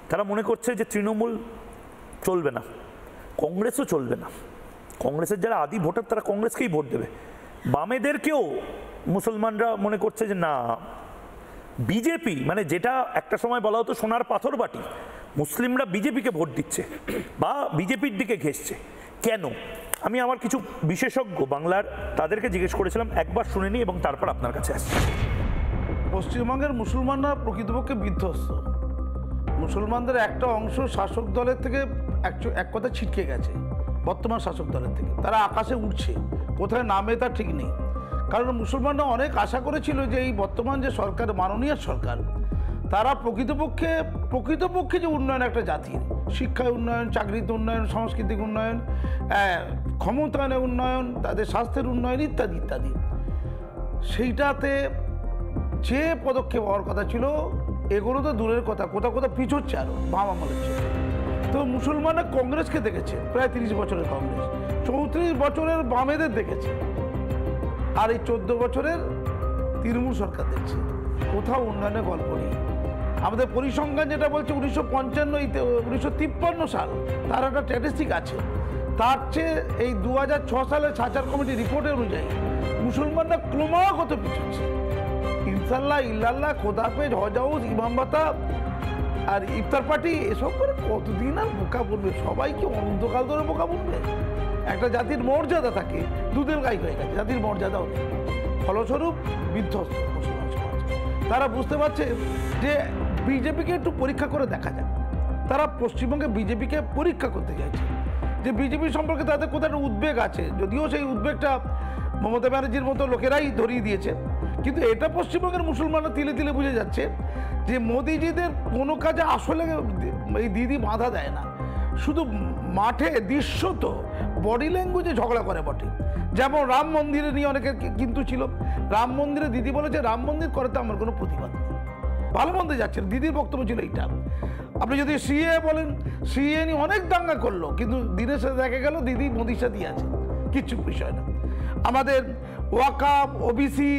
তারা মনে করছে যে তৃণমূল চলবে না, কংগ্রেসও চলবে না, কংগ্রেসের যারা আদি ভোটার তারা কংগ্রেসকেই ভোট দেবে। বামেদেরকেও মুসলমানরা মনে করছে যে না, বিজেপি মানে যেটা একটা সময় বলা হতো সোনার পাথর বাটি, মুসলিমরা বিজেপিকে ভোট দিচ্ছে বা বিজেপির দিকে ঘেঁষছে কেন? আমি আমার কিছু বিশেষজ্ঞ বাংলার তাদেরকে জিজ্ঞেস করেছিলাম, একবার শুনে নিই এবং তারপর আপনার কাছে আসছি। পশ্চিমবঙ্গের মুসলমানরা প্রকৃতপক্ষে বিধ্বস্ত। মুসলমানদের একটা অংশ শাসক দলের থেকে এক কথা ছিটকে গেছে, বর্তমান শাসক দলের থেকে তারা আকাশে উঠছে, কোথায় নামে তার ঠিক নেই। কারণ মুসলমানরা অনেক আশা করেছিল যে এই বর্তমান যে সরকার, মাননীয় সরকার, তারা প্রকৃতপক্ষে যে উন্নয়ন একটা জাতির, শিক্ষায় উন্নয়ন, চাকরিতে উন্নয়ন, সাংস্কৃতিক উন্নয়ন, ক্ষমতায়নের উন্নয়ন, তাদের স্বাস্থ্যের উন্নয়ন ইত্যাদি ইত্যাদি, সেইটাতে যে পদক্ষেপ হওয়ার কথা ছিল এগুলো তো দূরের কথা, কোথাও পিছোচ্ছে আরও বাম আমলের চেয়ে। তো মুসলমানরা কংগ্রেসকে দেখেছে, প্রায় 30 বছরের কংগ্রেস, 34 বছরের বামেদের দেখেছে, আর এই 14 বছরের তৃণমূল সরকার দেখছে। কোথাও উন্নয়নের গল্প নেই। আমাদের পরিসংখ্যান যেটা বলছে 1953 সাল, তার একটা স্ট্যাটিস্টিক আছে তার চেয়ে এই 2006 সালের সাচার কমিটি রিপোর্টের অনুযায়ী মুসলমানরা ক্রমাগত পিছুচ্ছে। ইনশাল্লাহ ইল্লাল্লাহ, খোদাফেজ, হজ হাউস, ইমাম ভাতা আর ইফতার পার্টি এসব করে কতদিন আর বোকা বলবে? সবাই কি অনন্তকাল ধরে বোকা বলবে? একটা জাতির মর্যাদা থাকে, দুধের গাই হয়ে গেছে, জাতির মর্যাদাও নেই। ফলস্বরূপ বিধ্বস্ত মুসলমান সমাজ। তারা বুঝতে পারছে যে বিজেপিকে একটু পরীক্ষা করে দেখা যায়। তারা পশ্চিমবঙ্গে বিজেপিকে পরীক্ষা করতে চাইছে যে বিজেপি সম্পর্কে তাদের কোথাও একটা উদ্বেগ আছে, যদিও সেই উদ্বেগটা মমতা ব্যানার্জির মতো লোকেরাই ধরিয়ে দিয়েছে। কিন্তু এটা পশ্চিমবঙ্গের মুসলমানরা তিলে তিলে বুঝে যাচ্ছে যে মোদিজিদের কোনো কাজে আসলে এই দিদি বাধা দেয় না, শুধু মাঠে দৃশ্যত বডি ল্যাঙ্গুয়েজে ঝগড়া করে বটে। যেমন রাম মন্দিরে নিয়ে অনেকে কিন্তু ছিল, রাম মন্দিরে দিদি বলেছে রাম মন্দির করাতে আমার কোনো প্রতিবাদ নেই, ভালো মন্দে যাচ্ছেন। দিদির বক্তব্য ছিল এইটা। আপনি যদি সিএ বলেন, সিএ নিয়ে অনেক দাঙ্গা করলো, কিন্তু দিনের সাথে দেখা গেল দিদি মোদির সাথেই আছে, কিচ্ছু বিষয় না। আমাদের ওয়াকাফ, ওবিসি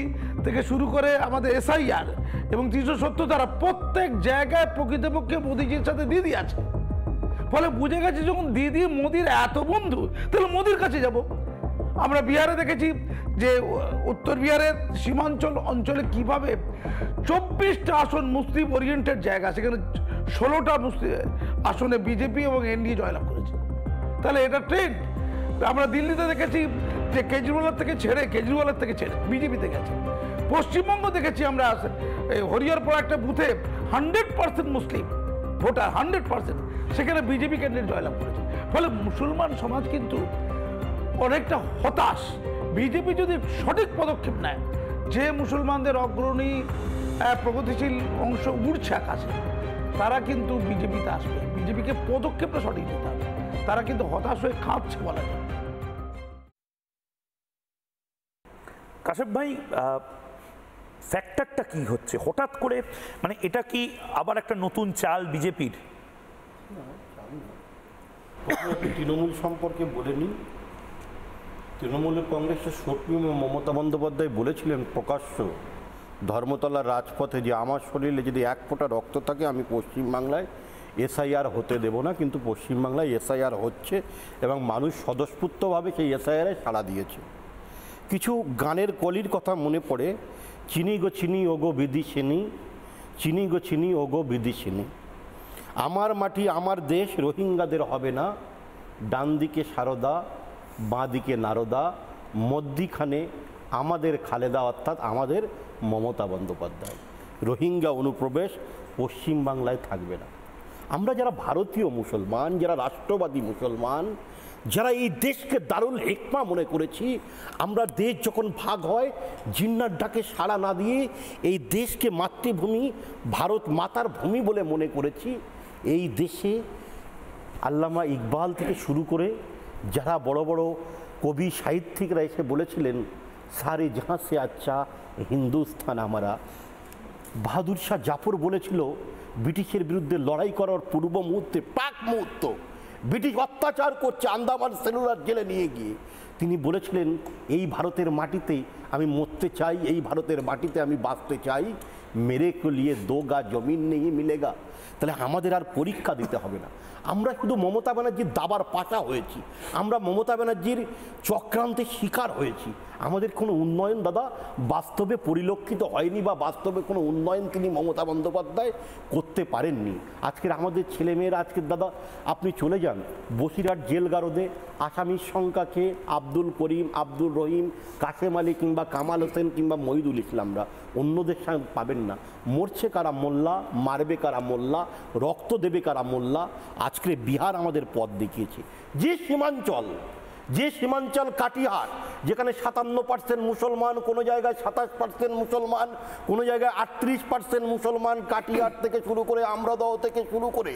থেকে শুরু করে আমাদের এসআইআর এবং 370 ধারা, প্রত্যেক জায়গায় প্রকৃতপক্ষে মোদিজির সাথে দিদি আছে। ফলে বুঝে গেছে যখন দিদি মোদির এত বন্ধু, তাহলে মোদির কাছে যাব। আমরা বিহারে দেখেছি যে উত্তর বিহারের সীমাঞ্চল অঞ্চলে কিভাবে 24টা আসন মুসলিম ওরিয়েন্টেড জায়গা, সেখানে 16টা মুসলিম আসনে বিজেপি এবং এনডিএ জয়লাভ করেছে। তাহলে এটা ট্রেন্ড। আমরা দিল্লিতে দেখেছি যে কেজরিওয়ালের থেকে ছেড়ে বিজেপিতে গেছে। পশ্চিমবঙ্গ দেখেছি আমরা হরিহরপুর একটা বুথে 100% মুসলিম ভোটার, 100%, সেখানে বিজেপি ক্যান্ডিডেট জয়লাভ করেছে। ফলে মুসলমান সমাজ কিন্তু অনেকটা হতাশ। বিজেপি যদি সঠিক পদক্ষেপ নেয়, যে মুসলমানদের অগ্রণী প্রগতিশীল অংশ উঠছে আকাশে, তারা কিন্তু বিজেপিতে আসবে। বিজেপিকে পদক্ষেপটা সঠিক দিতে হবে। তারা কিন্তু হতাশ হয়ে কাঁপছে বলা যায়। কাশেম ভাই, ফ্যাক্টরটা কি হচ্ছে হঠাৎ করে? মানে এটা কি আবার একটা নতুন চাল বিজেপির? তৃণমূল সম্পর্কে বলে নিন। তৃণমূলের কংগ্রেসের সুপ্রিমো মমতা বন্দ্যোপাধ্যায় বলেছিলেন প্রকাশ্য ধর্মতলার রাজপথে যে আমার শরীরে যদি 1 ফোঁটা রক্ত থাকে আমি পশ্চিমবাংলায় এসআইআর হতে দেব না। কিন্তু পশ্চিমবাংলায় এসআইআর হচ্ছে এবং মানুষ স্বতঃস্ফূর্তভাবে সেই এসআইআরে সাড়া দিয়েছে। কিছু গানের কলির কথা মনে পড়ে, চিনি গো চিনি ওগো বিদিশিনী, চিনি গো চিনি ওগো বিদিশিনী, আমার মাটি আমার দেশ রোহিঙ্গাদের হবে না, ডান দিকে সারদা বাঁ দিকে নারদা, মধ্যিখানে আমাদের খালেদা, অর্থাৎ আমাদের মমতা বন্দ্যোপাধ্যায়। রোহিঙ্গা অনুপ্রবেশ পশ্চিমবাংলায় থাকবে না। আমরা যারা ভারতীয় মুসলমান, যারা রাষ্ট্রবাদী মুসলমান, যারা এই দেশকে দারুল হিকমা মনে করেছি, আমরা দেশ যখন ভাগ হয় জিন্নার ডাকে সাড়া না দিয়ে এই দেশকে মাতৃভূমি, ভারত মাতার ভূমি বলে মনে করেছি। এই দেশে আল্লামা ইকবাল থেকে শুরু করে যারা বড় বড় কবি সাহিত্যিকরা এসে বলেছিলেন সারে জাহাঁ সে আচ্ছা হিন্দুস্তান আমারা। বাহাদুর শাহ জাফর বলেছিল ব্রিটিশের বিরুদ্ধে লড়াই করার পূর্ব মুহূর্তে, প্রাক মুহূর্ত, ব্রিটিশ অত্যাচার করছে আন্দামান সেলুলার জেলে নিয়ে গিয়ে, তিনি বলেছিলেন এই ভারতের মাটিতে আমি মরতে চাই, এই ভারতের মাটিতে আমি বাঁচতে চাই, মেরে কো লিয়ে 2 গা জমিন নেই মিলেগা। তাহলে আমাদের আর পরীক্ষা দিতে হবে না। আমরা শুধু মমতা ব্যানার্জির দাবার পাশা হয়েছি, আমরা মমতা ব্যানার্জির চক্রান্তের শিকার হয়েছি। আমাদের কোনো উন্নয়ন দাদা বাস্তবে পরিলক্ষিত হয়নি, বা বাস্তবে কোনো উন্নয়ন তিনি মমতা বন্দ্যোপাধ্যায় করতে পারেননি। আজকের আমাদের ছেলেমেয়েরা, আজকের দাদা আপনি চলে যান বসিরহাট জেলগারদে, আসামির সংখ্যা খেয়ে আব্দুল করিম, আব্দুল রহিম, কাসেম আলী কিংবা কামাল হোসেন কিংবা মহিদুল ইসলামরা, অন্যদের সঙ্গে পাবেন না। মরছে কারা মোল্লা, মারবে কারা মোল্লা, রক্ত দেবে কারা মোল্লা। আজকে বিহার আমাদের পথ দেখিয়েছে। যে সীমাঞ্চল কাটিহার, যেখানে 57% মুসলমান, কোনো জায়গায় 27% মুসলমান, কোনো জায়গায় 38% মুসলমান, কাটিহার থেকে শুরু করে আমরাদহ থেকে শুরু করে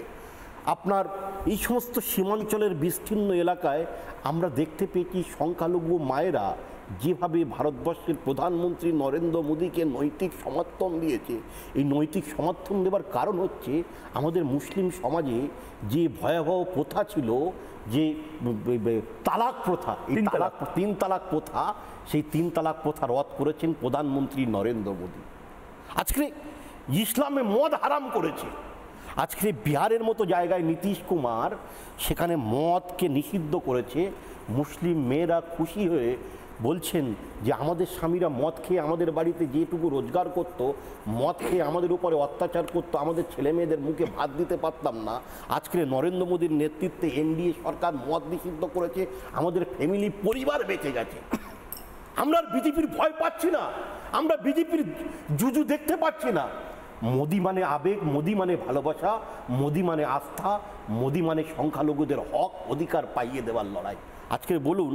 আপনার এই সমস্ত সীমাঞ্চলের বিস্তীর্ণ এলাকায় আমরা দেখতে পেয়েছি সংখ্যালঘু মায়েরা যেভাবে ভারতবর্ষের প্রধানমন্ত্রী নরেন্দ্র মোদীকে নৈতিক সমর্থন দিয়েছে। এই নৈতিক সমর্থন দেওয়ার কারণ হচ্ছে আমাদের মুসলিম সমাজে যে ভয়াবহ প্রথা ছিল, যে তালাক প্রথা, এই 3 তালাক প্রথা, সেই 3 তালাক প্রথা রদ করেছেন প্রধানমন্ত্রী নরেন্দ্র মোদী। আজকে ইসলামে মদ হারাম করেছে। আজকে বিহারের মতো জায়গায় নীতিশ কুমার সেখানে মদকে নিষিদ্ধ করেছে। মুসলিম মেয়েরা খুশি হয়ে বলছেন যে আমাদের স্বামীরা মদ খেয়ে আমাদের বাড়িতে যেটুকু রোজগার করতো, মদ খেয়ে আমাদের উপরে অত্যাচার করতো, আমাদের ছেলে মেয়েদের মুখে ভাত দিতে পারতাম না। আজকে নরেন্দ্র মোদীর নেতৃত্বে এনডিএ সরকার মদ নিষিদ্ধ করেছে, আমাদের ফ্যামিলি পরিবার বেঁচে গেছে। আমরা বিজেপির ভয় পাচ্ছি না, আমরা বিজেপির জুজু দেখতে পাচ্ছি না। মোদি মানে আবেগ, মোদি মানে ভালোবাসা, মোদি মানে আস্থা, মোদি মানে সংখ্যালঘুদের হক অধিকার পাইয়ে দেওয়ার লড়াই। আজকে বলুন,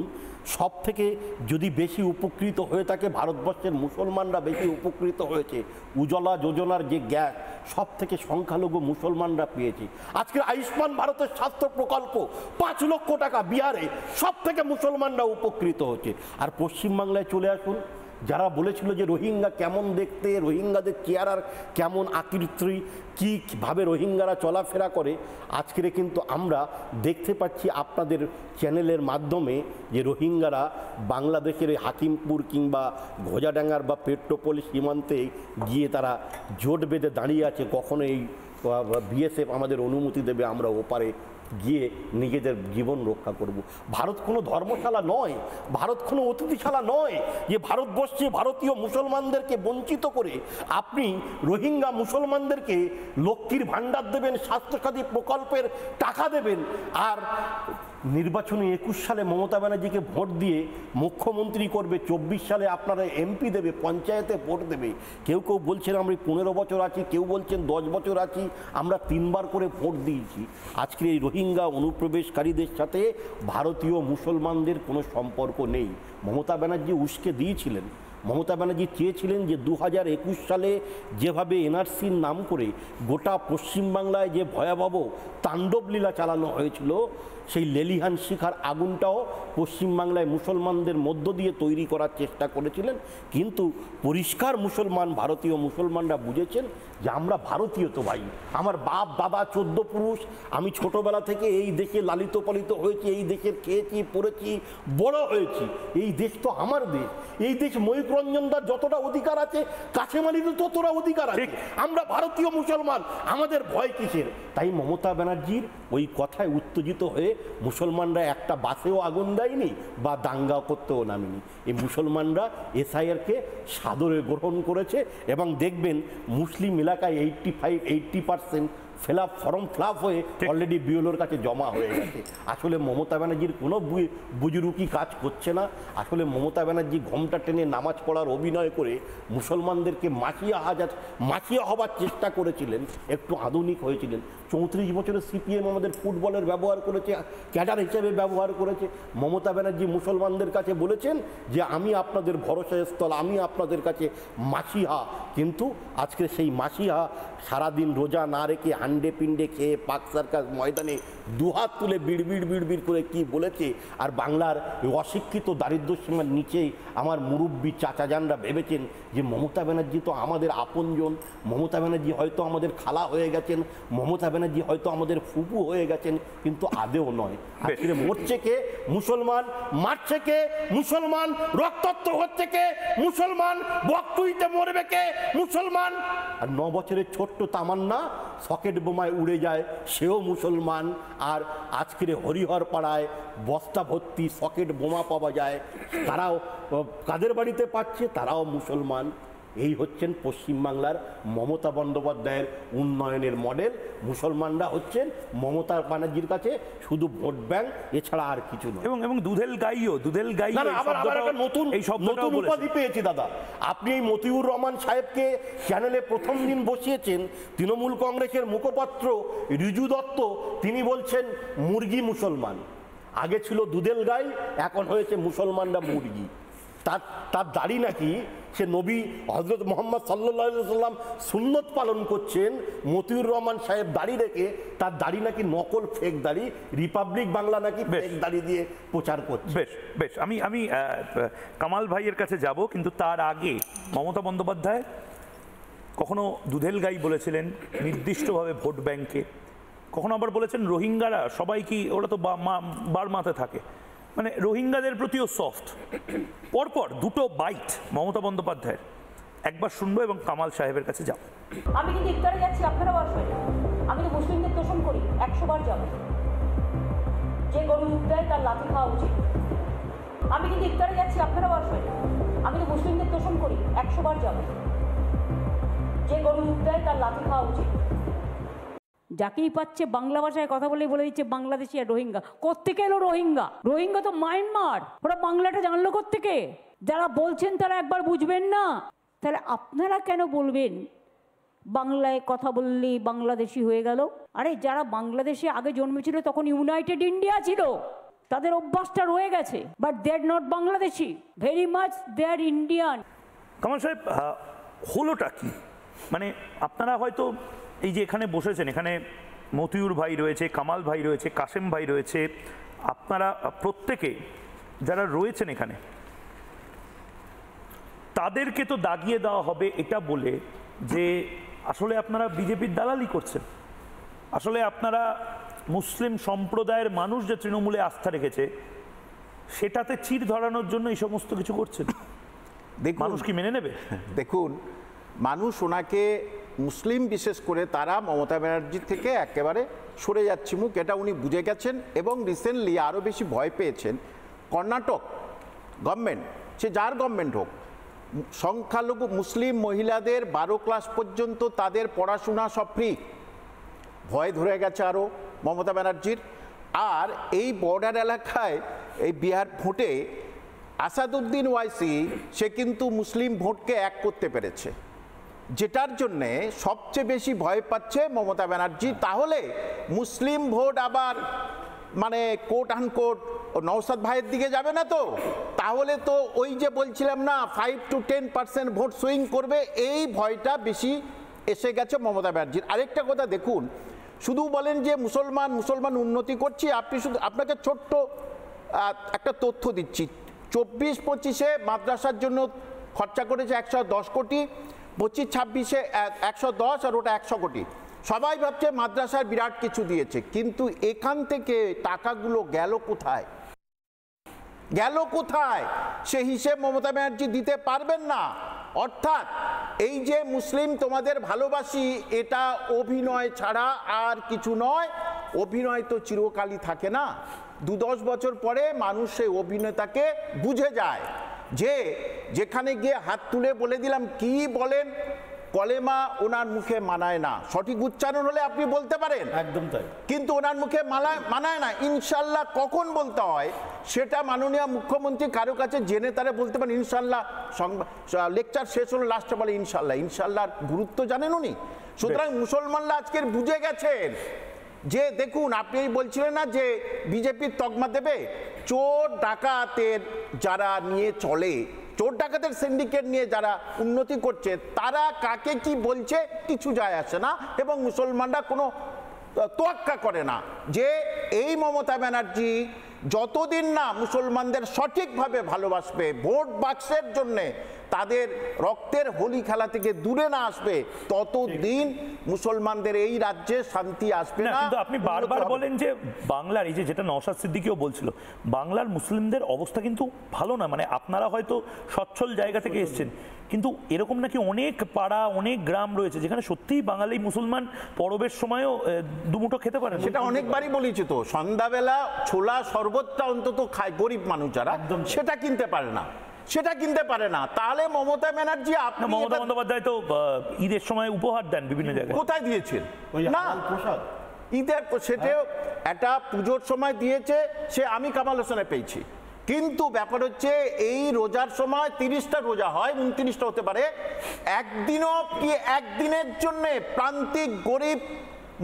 সব থেকে যদি বেশি উপকৃত হয়ে থাকে ভারতবর্ষের মুসলমানরা বেশি উপকৃত হয়েছে। উজ্জ্বলা যোজনার যে গ্যাস সব থেকে সংখ্যালঘু মুসলমানরা পেয়েছে। আজকে আয়ুষ্মান ভারতের স্বাস্থ্য প্রকল্প 5 লক্ষ টাকা বিহারে সব থেকে মুসলমানরা উপকৃত হচ্ছে। আর পশ্চিমবাংলায় চলে আসুন, যারা বলেছিল যে রোহিঙ্গা কেমন দেখতে, রোহিঙ্গাদের চেহারার কেমন আকৃতি, কীভাবে রোহিঙ্গারা চলাফেরা করে, আজকের কিন্তু আমরা দেখতে পাচ্ছি আপনাদের চ্যানেলের মাধ্যমে যে রোহিঙ্গারা বাংলাদেশের হাকিমপুর কিংবা ঘোজাডাঙ্গার বা পেট্রোপোল সীমান্তে গিয়ে তারা জোট বেঁধে দাঁড়িয়ে আছে, কখনো এই বিএসএফ আমাদের অনুমতি দেবে আমরা ওপারে গিয়ে নিজেদের জীবন রক্ষা করব। ভারত কোনো ধর্মশালা নয়, ভারত কোনো অতিথিশালা নয় যে ভারতবর্ষে ভারতীয় মুসলমানদেরকে বঞ্চিত করে আপনি রোহিঙ্গা মুসলমানদেরকে লক্ষ্মীর ভাণ্ডার দেবেন, স্বাস্থ্যসাথী প্রকল্পের টাকা দেবেন, আর নির্বাচনে 21 সালে মমতা ব্যানার্জিকে ভোট দিয়ে মুখ্যমন্ত্রী করবে, 24 সালে আপনারা এমপি দেবে, পঞ্চায়েতে ভোট দেবে। কেউ কেউ বলছেন আমরা 15 বছর আছি, কেউ বলছেন 10 বছর আছি, আমরা 3 বার করে ভোট দিয়েছি। আজকে এই রোহিঙ্গা অনুপ্রবেশকারীদের সাথে ভারতীয় মুসলমানদের কোনো সম্পর্ক নেই। মমতা ব্যানার্জি উস্কে দিয়েছিলেন, মমতা ব্যানার্জি চেয়েছিলেন যে 2021 সালে যেভাবে এনআরসির নাম করে গোটা পশ্চিমবাংলায় যে ভয়াবহ তাণ্ডব লীলা চালানো হয়েছিল, সেই লেলিহান শিখার আগুনটাও পশ্চিমবাংলায় মুসলমানদের মধ্য দিয়ে তৈরি করার চেষ্টা করেছিলেন। কিন্তু পরিষ্কার মুসলমান, ভারতীয় মুসলমানরা বুঝেছেন যে আমরা ভারতীয় তো ভাই, আমার বাপ দাদা 14 পুরুষ, আমি ছোটবেলা থেকে এই দেশে লালিত পালিত হয়েছি, এই দেশের খেয়েছি পড়েছি বড় হয়েছি, এই দেশ তো আমার দেশ। এই দেশ ময়ূক রঞ্জনদার যতটা অধিকার আছে কাছেম আলীর ততটা অধিকার আছে। আমরা ভারতীয় মুসলমান, আমাদের ভয় কিসের? তাই মমতা ব্যানার্জির ওই কথায় উত্তেজিত হয়ে মুসলমানরা একটা বাসেও আগুন দেয়নি বা দাঙ্গা করতেও নামেনি। এই মুসলমানরা এসআইআরকে সাদরে গ্রহণ করেছে এবং দেখবেন মুসলিম এলাকায় 80% ফর্ম ফ্লাপ হয়ে অলরেডি বিএলওর কাছে জমা হয়ে গেছে। আসলে মমতা ব্যানার্জির কোনো বুজুরুকি কাজ করছে না। আসলে মমতা ব্যানার্জি ঘোমটা টেনে নামাজ পড়ার অভিনয় করে মুসলমানদেরকে মাছিয়া হবার চেষ্টা করেছিলেন, একটু আধুনিক হয়েছিলেন। 34 বছরের সিপিএম আমাদের ফুটবলের ব্যবহার করেছে, ক্যাডার হিসেবে ব্যবহার করেছে। মমতা ব্যানার্জি মুসলমানদের কাছে বলেছেন যে আমি আপনাদের ভরসার স্থল, আমি আপনাদের কাছে মাসিহা। কিন্তু আজকে সেই মাসিহা সারাদিন রোজা না রেখে হান্ডে পিন্ডে খেয়ে পাক সার্কাস ময়দানে দুহাত তুলে বিড়বিড় করে কি বলেছে। আর বাংলার অশিক্ষিত দারিদ্র সীমার নিচেই আমার মুরব্বী চাচাজানরা ভেবেছেন যে মমতা ব্যানার্জি তো আমাদের আপনজন, মমতা ব্যানার্জি হয়তো আমাদের খালা হয়ে গেছেন, মমতা ব্যানার্জি হয়তো আমাদের ফুপু হয়ে গেছেন, কিন্তু আদেও নয়। আজকে মরছে কে? মুসলমান। মারছে কে? মুসলমান। রক্তাক্ত হচ্ছে কে? মুসলমান। বকটুইতে মরবে কে? মুসলমান। আর 9 বছরের ছোট্ট তামান্না সকেট বোমায় উড়ে যায়, সেও মুসলমান। আর আজকের হরিহর পাড়ায় বস্তা ভর্তি সকেট বোমা পাওয়া যায়, তারাও কাদের বাড়িতে পাচ্ছে? তারাও মুসলমান। এই হচ্ছেন পশ্চিমবাংলার মমতা বন্দ্যোপাধ্যায়ের উন্নয়নের মডেল। মুসলমানরা হচ্ছেন মমতা ব্যানার্জির কাছে শুধু ভোট ব্যাংক, এছাড়া আর কিছু নয়। এবং দুধেল গাইও আবার একটা নতুন উপাধি পেয়েছি দাদা। আপনি এই মতিউর রহমান সাহেবকে চ্যানেলে প্রথম দিন বসিয়েছেন, তৃণমূল কংগ্রেসের মুখপাত্র রিজু দত্ত তিনি বলছেন মুরগি মুসলমান। আগে ছিল দুধেল গাই, এখন হয়েছে মুসলমানরা মুরগি। তার দাড়ি নাকি সে নবী হজরত মোহাম্মদ সাল্লাল্লাহু আলাইহি সাল্লাম সুন্নত পালন করছেন, মতিউর রহমান সাহেব দাড়ি রেখে তার দাড়ি নাকি নকল ফেক দাড়ি, রিপাবলিক বাংলা নাকি ফেক দাড়ি দিয়ে প্রচার করছে। বেশ আমি কামাল ভাইয়ের কাছে যাব, কিন্তু তার আগে মমতা বন্দ্যোপাধ্যায় কখনো দুধেল গাই বলেছিলেন নির্দিষ্টভাবে ভোট ব্যাংকে, কখনো আবার বলেছেন রোহিঙ্গারা সবাই কি ওরা তো বার্মাতে থাকে, মানে রোহিঙ্গাদের প্রতিও সফট। পরপর দুটো বাইট মমতা বন্দ্যোপাধ্যায়ের। একবার শুনবো এবং কামাল সাহেবের কাছে যাব। আমি কিন্তু ইফতারে যাচ্ছি, আপনারাও আসবেন। আমি তো মুসলিমদের তোষণ করি, 100 বার যাব। যে গরু দুধ দেয় তার লাথি খাওয়া উচিত। আমি কিন্তু ইফতারে যাচ্ছি, আপনারাও আসবেন। আমি তো মুসলিমদের তোষণ করি, 100 বার যাব। যে গরু দুধ দেয় তার লাথি খাওয়া উচিত। যাকেই পাচ্ছে বাংলা ভাষায় কথা বলে দিচ্ছে বাংলাদেশি আর রোহিঙ্গা। কোত্থেকে এলো রোহিঙ্গা? রোহিঙ্গা তো মায়ানমার। ওরা বাংলাটা জানলো কোত্থেকে? যারা বলছেন তারা একবার বুঝবেন না? তাহলে আপনারা কেন বলবেন বাংলায় কথা বললেই বাংলাদেশি হয়ে গেল? আরে যারা বাংলাদেশে আগে জন্মেছিল তখন ইউনাইটেড ইন্ডিয়া ছিল, তাদের অভ্যাসটা রয়ে গেছে। But they are not Bangladeshi, very much they are Indian. Kamal সাহেব, হলোটা কি? মানে আপনারা হয়তো এই যে এখানে বসেছেন, এখানে মতিউর ভাই রয়েছে, কামাল ভাই রয়েছে, কাশেম ভাই রয়েছে, আপনারা প্রত্যেকে যারা রয়েছেন এখানে, তাদেরকে তো দাগিয়ে দেওয়া হবে এটা বলে যে আসলে আপনারা বিজেপির দালালি করছেন। আসলে আপনারা মুসলিম সম্প্রদায়ের মানুষ যে তৃণমূলে আস্থা রেখেছে সেটাতে চির ধরানোর জন্য এই সমস্ত কিছু করছেন। মানুষ কি মেনে নেবে? দেখুন, মানুষ ওনাকে, মুসলিম বিশেষ করে তারা মমতা ব্যানার্জির থেকে একেবারে সরে যাচ্ছে মুখ, এটা উনি বুঝে গেছেন। এবং রিসেন্টলি আরও বেশি ভয় পেয়েছেন কর্ণাটক গভর্নমেন্ট, সে যার গভর্নমেন্ট হোক, সংখ্যালঘু মুসলিম মহিলাদের 12 ক্লাস পর্যন্ত তাদের পড়াশোনা সব ফ্রি। ভয় ধরে গেছে আরও মমতা ব্যানার্জির। আর এই বর্ডার এলাকায় এই বিহার ভোটে আসাদুদ্দিন ওয়াইসি সে কিন্তু মুসলিম ভোটকে এক করতে পেরেছে, যেটার জন্যে সবচেয়ে বেশি ভয় পাচ্ছে মমতা ব্যানার্জি। তাহলে মুসলিম ভোট আবার মানে কোট আনকোট নওশাদ ভাইয়ের দিকে যাবে না তো? তাহলে তো ওই যে বলছিলাম না 5 to 10% ভোট সুইং করবে, এই ভয়টা বেশি এসে গেছে মমতা ব্যানার্জির। আরেকটা কথা দেখুন, শুধু বলেন যে মুসলমান উন্নতি করছি, আপনি শুধু, আপনাকে ছোট্ট একটা তথ্য দিচ্ছি। 24-25-এ মাদ্রাসার জন্য খরচা করেছে 110 কোটি, 25-26-এ 110, আর ওটা 100 কোটি। সবাই ভাবছে মাদ্রাসায় বিরাট কিছু দিয়েছে, কিন্তু এখান থেকে টাকাগুলো গেল কোথায়? সে হিসেব মমতা ব্যানার্জি দিতে পারবেন না। অর্থাৎ এই যে মুসলিম তোমাদের ভালোবাসি, এটা অভিনয় ছাড়া আর কিছু নয়। অভিনয় তো চিরকালই থাকে না, 2-10 বছর পরে মানুষ সেই অভিনেতাকে বুঝে যায়। যে যেখানে গিয়ে হাত তুলে বলে দিলাম, কি বলেন, কলেমা ওনার মুখে মানায় না, সঠিক উচ্চারণ হলে আপনি বলতে পারেন, একদম তাই, কিন্তু ওনার মুখে মানায় না। ইনশাল্লাহ কখন বলতে হয় সেটা মাননীয় মুখ্যমন্ত্রী কারো কাছে জেনে তারা বলতে পারেন। ইনশাল্লাহ লেকচার শেষ হলো, লাস্টে বলে ইনশাল্লাহ। ইনশাল্লাহর গুরুত্ব জানেন উনি। সুতরাং মুসলমানরা আজকের বুঝে গেছেন যে, দেখুন আপনি বলছিলেন না যে বিজেপির তকমা দেবে, চোর ডাকাতের যারা নিয়ে চলে, চোর ডাকাতের সিন্ডিকেট নিয়ে যারা উন্নতি করছে, তারা কাকে কি বলছে কিছু যায় আসে না। এবং মুসলমানরা কোনো তোয়াক্কা করে না যে এই মমতা ব্যানার্জি যতদিন না মুসলমানদের সঠিকভাবে ভালোবাসবে, ভোট বাক্সের জন্যে তাদের রক্তের হোলি খেলা থেকে দূরে না আসবে, ততদিন মুসলমানদের এই রাজ্যে শান্তি আসবে না। কিন্তু আপনি বারবার বলেন যে বাংলার, এই যে যেটা নওশাদ সিদ্দিকীও বলছিল, বাংলার মুসলিমদের অবস্থা কিন্তু ভালো না। মানে আপনারা হয়তো সচ্ছল জায়গা থেকে এসেছেন, কিন্তু এরকম নাকি অনেক পাড়া, অনেক গ্রাম রয়েছে যেখানে সত্যিই বাঙালি মুসলমান পরবের সময়ও দুমুঠো খেতে পারে। সেটা অনেকবারই বলেছি তো, সন্ধ্যাবেলা ছোলা শরবতটা অন্তত খায় গরিব মানুষ যারা, সেটা কিনতে পারে না। তাহলে মমতা ব্যানার্জি, আপনি মমতা বন্দ্যোপাধ্যায় তো ঈদের সময় উপহার দেন বিভিন্ন জায়গায়, কোথায় দিয়েছেন? না, ঈদের সেটাও একটা পুজোর সময় দিয়েছে, সে আমি কামাল হোসেনে পেয়েছি। কিন্তু ব্যাপার হচ্ছে এই রোজার সময় 30টা রোজা হয়, 29টা হতে পারে, একদিনও কি একদিনের জন্য প্রান্তিক গরিব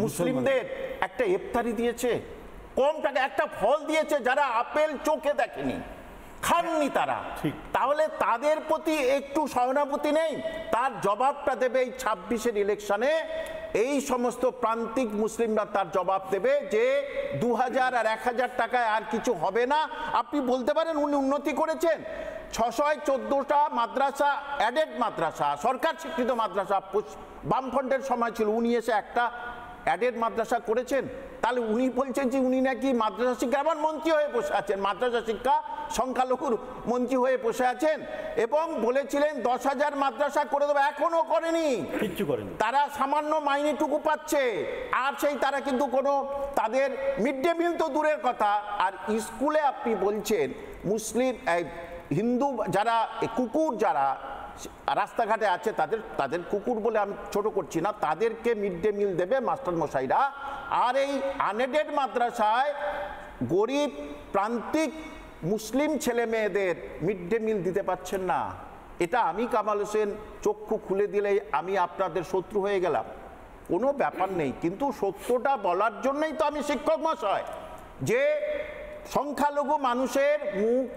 মুসলিমদের একটা ইফতারি দিয়েছে? কম টাকা একটা ফল দিয়েছে, যারা আপেল চোখে দেখেনি, খাননি তারা। তাহলে তাদের প্রতি একটু সহানুভূতি নেই? তার জবাবটা দেবে এই 26-এর ইলেকশনে। এই সমস্ত প্রান্তিক মুসলিমরা তার জবাব দেবে যে 2000 আর 1000 টাকায় আর কিছু হবে না। আপনি বলতে পারেন উনি উন্নতি করেছেন, 614টা মাদ্রাসা, অ্যাডেড মাদ্রাসা, সরকার স্বীকৃত মাদ্রাসা বামফ্রন্টের সময় ছিল, উনি এসে একটা অ্যাডেড মাদ্রাসা করেছেন? তাহলে উনি বলছেন যে উনি নাকি মাদ্রাসা শিক্ষা এমন মন্ত্রী হয়ে বসে আছেন, মাদ্রাসা শিক্ষা সংখ্যালঘুর মন্ত্রী হয়ে বসে আছেন, এবং বলেছিলেন 10,000 মাদ্রাসা করে দেবো, এখনো করেনি, কিচ্ছু করেনি। তারা সামান্য মাইনেটুকু পাচ্ছে, আর সেই তারা কিন্তু কোনো তাদের মিড ডে মিল তো দূরের কথা। আর স্কুলে আপনি বলছেন মুসলিম হিন্দু যারা কুকুর যারা রাস্তাঘাটে আছে তাদের কুকুর বলে আমি ছোট করছি না, তাদেরকে মিড ডে মিল দেবে মাস্টারমশাইরা, আর এই আনএডেড মাদ্রাসায় গরিব প্রান্তিক মুসলিম ছেলে মেয়েদের মিড ডে মিল দিতে পারছেন না। এটা আমি কামাল হোসেন চক্ষু খুলে দিলেই আমি আপনাদের শত্রু হয়ে গেলাম, কোনো ব্যাপার নেই। কিন্তু সত্যটা বলার জন্যই তো আমি শিক্ষক মশাই, যে সংখ্যালঘু মানুষের মুখ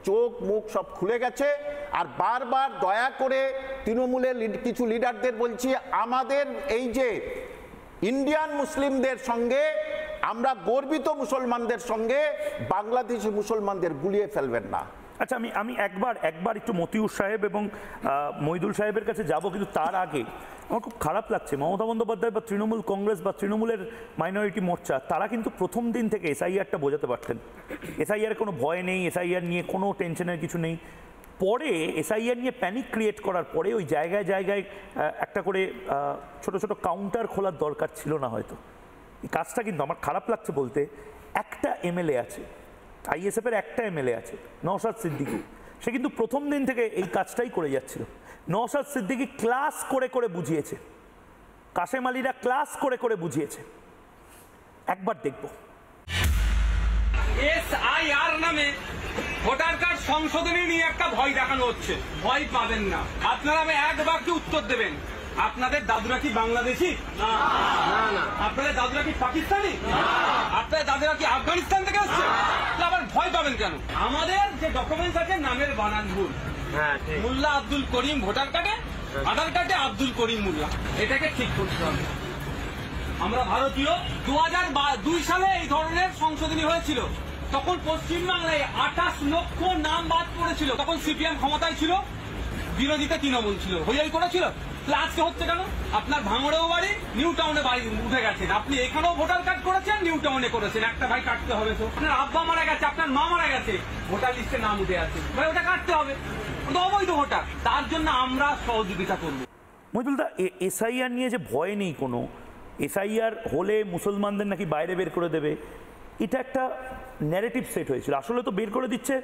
চোখ মুখ সব খুলে গেছে। আর বারবার দয়া করে তৃণমূলের কিছু লিডারদের বলছি, আমাদের এই যে ইন্ডিয়ান মুসলিমদের সঙ্গে আমরা গর্বিত মুসলমানদের সঙ্গে বাংলাদেশি মুসলমানদের গুলিয়ে ফেলবেন না। আচ্ছা, আমি একবার একটু মতিউর সাহেব এবং মহিদুল সাহেবের কাছে যাব, কিন্তু তার আগে আমার খুব খারাপ লাগছে মমতা বন্দ্যোপাধ্যায় বা তৃণমূল কংগ্রেস বা তৃণমূলের মাইনরিটি মোর্চা, তারা কিন্তু প্রথম দিন থেকে এসআইআরটা বোঝাতে পারতেন, এসআইআর কোনো ভয় নেই, এসআইআর নিয়ে কোনো টেনশনের কিছু নেই। পরে এসআইআর নিয়ে প্যানিক ক্রিয়েট করার পরে ওই জায়গায় জায়গায় একটা করে ছোট ছোট কাউন্টার খোলার দরকার ছিল না হয়তো। এই কাজটা কিন্তু আমার খারাপ লাগছে বলতে, একটা এমএলএ আছে, আইএসএফের একটা এমএলএ আছে নওশাদ সিদ্দিকী, সে কিন্তু প্রথম দিন থেকে এই কাজটাই করে যাচ্ছিল। নওশাদ সিদ্দিকী ক্লাস করে করে বুঝিয়েছে, কাশেম আলীরা ক্লাস করে করে বুঝিয়েছে, একবার দেখব। এসআইআর নামে ভোটার কার্ড সংশোধনী নিয়ে একটা ভয় দেখানো হচ্ছে, ভয় পাবেন না। আপনারা আমি এক বাক্যে উত্তর দেবেন, আপনাদের দাদুরা কি বাংলাদেশি? না না। আপনাদের দাদুরা কি পাকিস্তানি? আপনাদের দাদুরা কি আফগানিস্তান থেকে আসছে? আবার ভয় পাবেন কেন? আমাদের যে ডকুমেন্টস আছে নামের বানান ভুল, মোল্লা আব্দুল করিম ভোটার কার্ডে, আধার কার্ডে আব্দুল করিম মোল্লা, এটাকে ঠিক করতে হবে। আমরা ভারতীয়। 2002 সালে এই ধরনের সংশোধনী হয়েছিল, তখন পশ্চিমবাংলায় 28 লক্ষ নাম বাদ পড়েছিল, তখন সিপিএম ক্ষমতায় ছিল, বিরোধীতে তৃণমূল ছিল, হইয়াই করেছিল। আজকে হচ্ছে কেন? আপনার ভাঙড়েও বাড়ি, নিউ টাউনে বাড়ি উঠে গেছেন, আপনি এখানেও ভোটার কার্ড করেছেন, নিউ টাউনে করেছেন, একটা ভাই কাটতে হবে তো। আপনার আব্বা মারা গেছে, আপনার মা মারা গেছে, ভোটার লিস্টে নাম উঠে আছে, ভাই ওটা কাটতে হবে, ওটা অবৈধ ভোটার, তার জন্য আমরা সহযোগিতা করব। মহিদুলদা, এসআইআর নিয়ে যে ভয় নেই কোনো, এসআইআর হলে মুসলমানদের নাকি বাইরে বের করে দেবে, এটা একটা ন্যারেটিভ সেট হয়েছিল। আসলে তো বের করে দিচ্ছে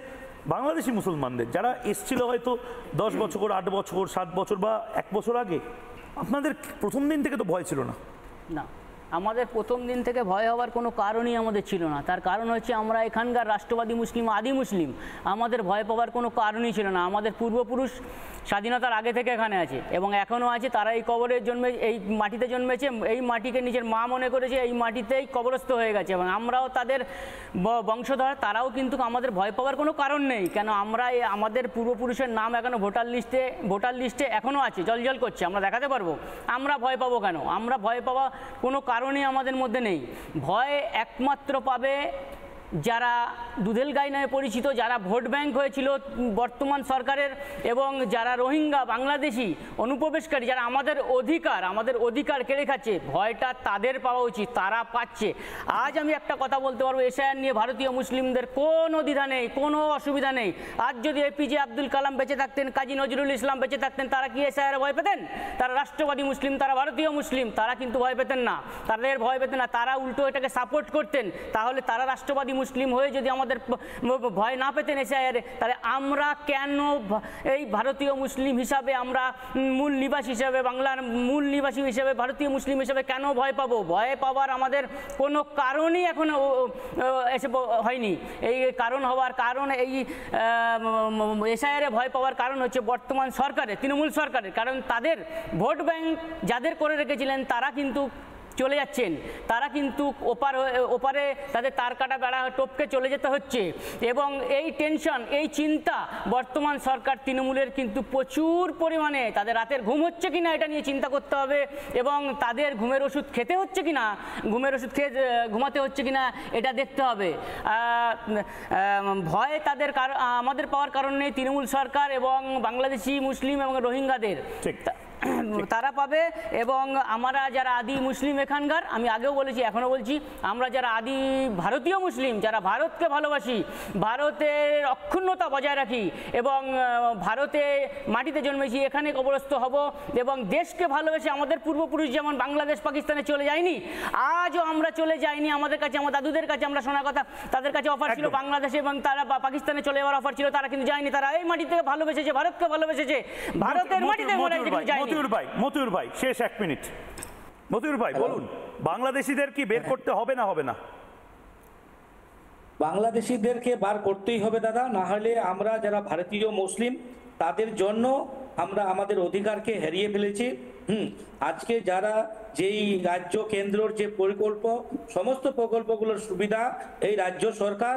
বাংলাদেশি মুসলমানদের, যারা এসছিল হয়তো 10 বছর, 8 বছর, 7 বছর বা 1 বছর আগে। আপনাদের প্রথম দিন থেকে তো ভয় ছিল না? না, আমাদের প্রথম দিন থেকে ভয় হওয়ার কোনো কারণই আমাদের ছিল না। তার কারণ হচ্ছে আমরা এখানকার রাষ্ট্রবাদী মুসলিম, আদি মুসলিম, আমাদের ভয় পাওয়ার কোনো কারণই ছিল না। আমাদের পূর্বপুরুষ স্বাধীনতার আগে থেকে এখানে আছে এবং এখনও আছে, তারা এই কবরে এই মাটিতে জন্মেছে, এই মাটিকে নিজের মা মনে করেছে, এই মাটিতেই কবরস্থ হয়ে গেছে এবং আমরাও তাদের বংশধর, তারাও কিন্তু আমাদের ভয় পাওয়ার কোনো কারণ নেই। কেন আমরা আমাদের পূর্বপুরুষের নাম এখনও ভোটার লিস্টে এখনও আছে, জলজল করছে, আমরা দেখাতে পারবো। আমরা ভয় পাবো কেন? আমরা ভয় পাওয়া কোনো কারণই আমাদের মধ্যে নেই। ভয় একমাত্র পাবে যারা দুধেল গাই নামে পরিচিত, যারা ভোট ব্যাংক হয়েছিল বর্তমান সরকারের, এবং যারা রোহিঙ্গা বাংলাদেশি অনুপ্রবেশকারী, যারা আমাদের অধিকার কেড়ে খাচ্ছে, ভয়টা তাদের পাওয়া উচিত, তারা পাচ্ছে। আজ আমি একটা কথা বলতে পারবো, এসআইআর নিয়ে ভারতীয় মুসলিমদের কোনো দ্বিধা নেই, কোনো অসুবিধা নেই। আজ যদি এপিজে আব্দুল কালাম বেঁচে থাকতেন, কাজী নজরুল ইসলাম বেঁচে থাকতেন, তারা কি এসআইআর ভয় পেতেন? তারা রাষ্ট্রবাদী মুসলিম, তারা ভারতীয় মুসলিম, তারা কিন্তু ভয় পেতেন না, তাদের ভয় পেতেন না, তারা উল্টো এটাকে সাপোর্ট করতেন। তাহলে তারা রাষ্ট্রবাদী মুসলিম হয়ে যদি আমাদের ভয় না পেতেন এসআইআরে, তাহলে আমরা কেন এই ভারতীয় মুসলিম হিসাবে, আমরা মূল নিবাসী হিসাবে, বাংলার মূল নিবাসী হিসাবে, ভারতীয় মুসলিম হিসাবে কেন ভয় পাবো? ভয় পাওয়ার আমাদের কোনো কারণই এখনো এসে হয়নি। এই কারণ এই এসআইআরে ভয় পাওয়ার কারণ হচ্ছে বর্তমান সরকারের, তৃণমূল সরকারের। কারণ তাদের ভোট ব্যাংক যাদের করে রেখেছিলেন তারা কিন্তু চলে যাচ্ছেন, তারা কিন্তু ওপারে তাদের তার কাটা বেড়া টপকে চলে যেতে হচ্ছে। এবং এই টেনশন, এই চিন্তা বর্তমান সরকার তৃণমূলের কিন্তু প্রচুর পরিমাণে, তাদের রাতের ঘুম হচ্ছে কিনা এটা নিয়ে চিন্তা করতে হবে, এবং তাদের ঘুমের ওষুধ খেতে হচ্ছে কিনা, ঘুমের ওষুধ খেয়ে ঘুমাতে হচ্ছে কিনা এটা দেখতে হবে। ভয় আমাদের পাওয়ার কারণ নেই তৃণমূল সরকার এবং বাংলাদেশি মুসলিম এবং রোহিঙ্গাদের। তারা পাবে। এবং আমরা যারা আদি মুসলিম এখানকার, আমি আগেও বলেছি এখনও বলছি, আমরা যারা আদি ভারতীয় মুসলিম, যারা ভারতকে ভালোবাসি, ভারতের অক্ষুণ্ণতা বজায় রাখি এবং ভারতে মাটিতে জন্মেছি, এখানে কবরস্থ হব এবং দেশকে ভালোবেসে আমাদের পূর্বপুরুষ যেমন বাংলাদেশ পাকিস্তানে চলে যায়নি, আজও আমরা চলে যাইনি। আমাদের কাছে, আমার দাদুদের কাছে আমরা শোনা কথা, তাদের কাছে অফার ছিল বাংলাদেশে এবং তারা পাকিস্তানে চলে যাওয়ার অফার ছিল, তারা কিন্তু যায়নি। তারা এই মাটি থেকে ভালোবেসেছে, ভারতকে ভালোবেসেছে, ভারতের মাটিতে মতিউর ভাই শেষ 1 মিনিট। মতিউর ভাই বলুন, বাংলাদেশিদের কি বের করতে হবে না হবে না? বাংলাদেশিদেরকে বার করতেই হবে দাদা, না হলে আমরা যারা ভারতীয় মুসলিম তাদের জন্য আমরা আমাদের অধিকারকে হারিয়ে ফেলেছি। আজকে যারা যেই রাজ্য কেন্দ্রর যে প্রকল্প, সমস্ত প্রকল্পগুলোর সুবিধা এই রাজ্য সরকার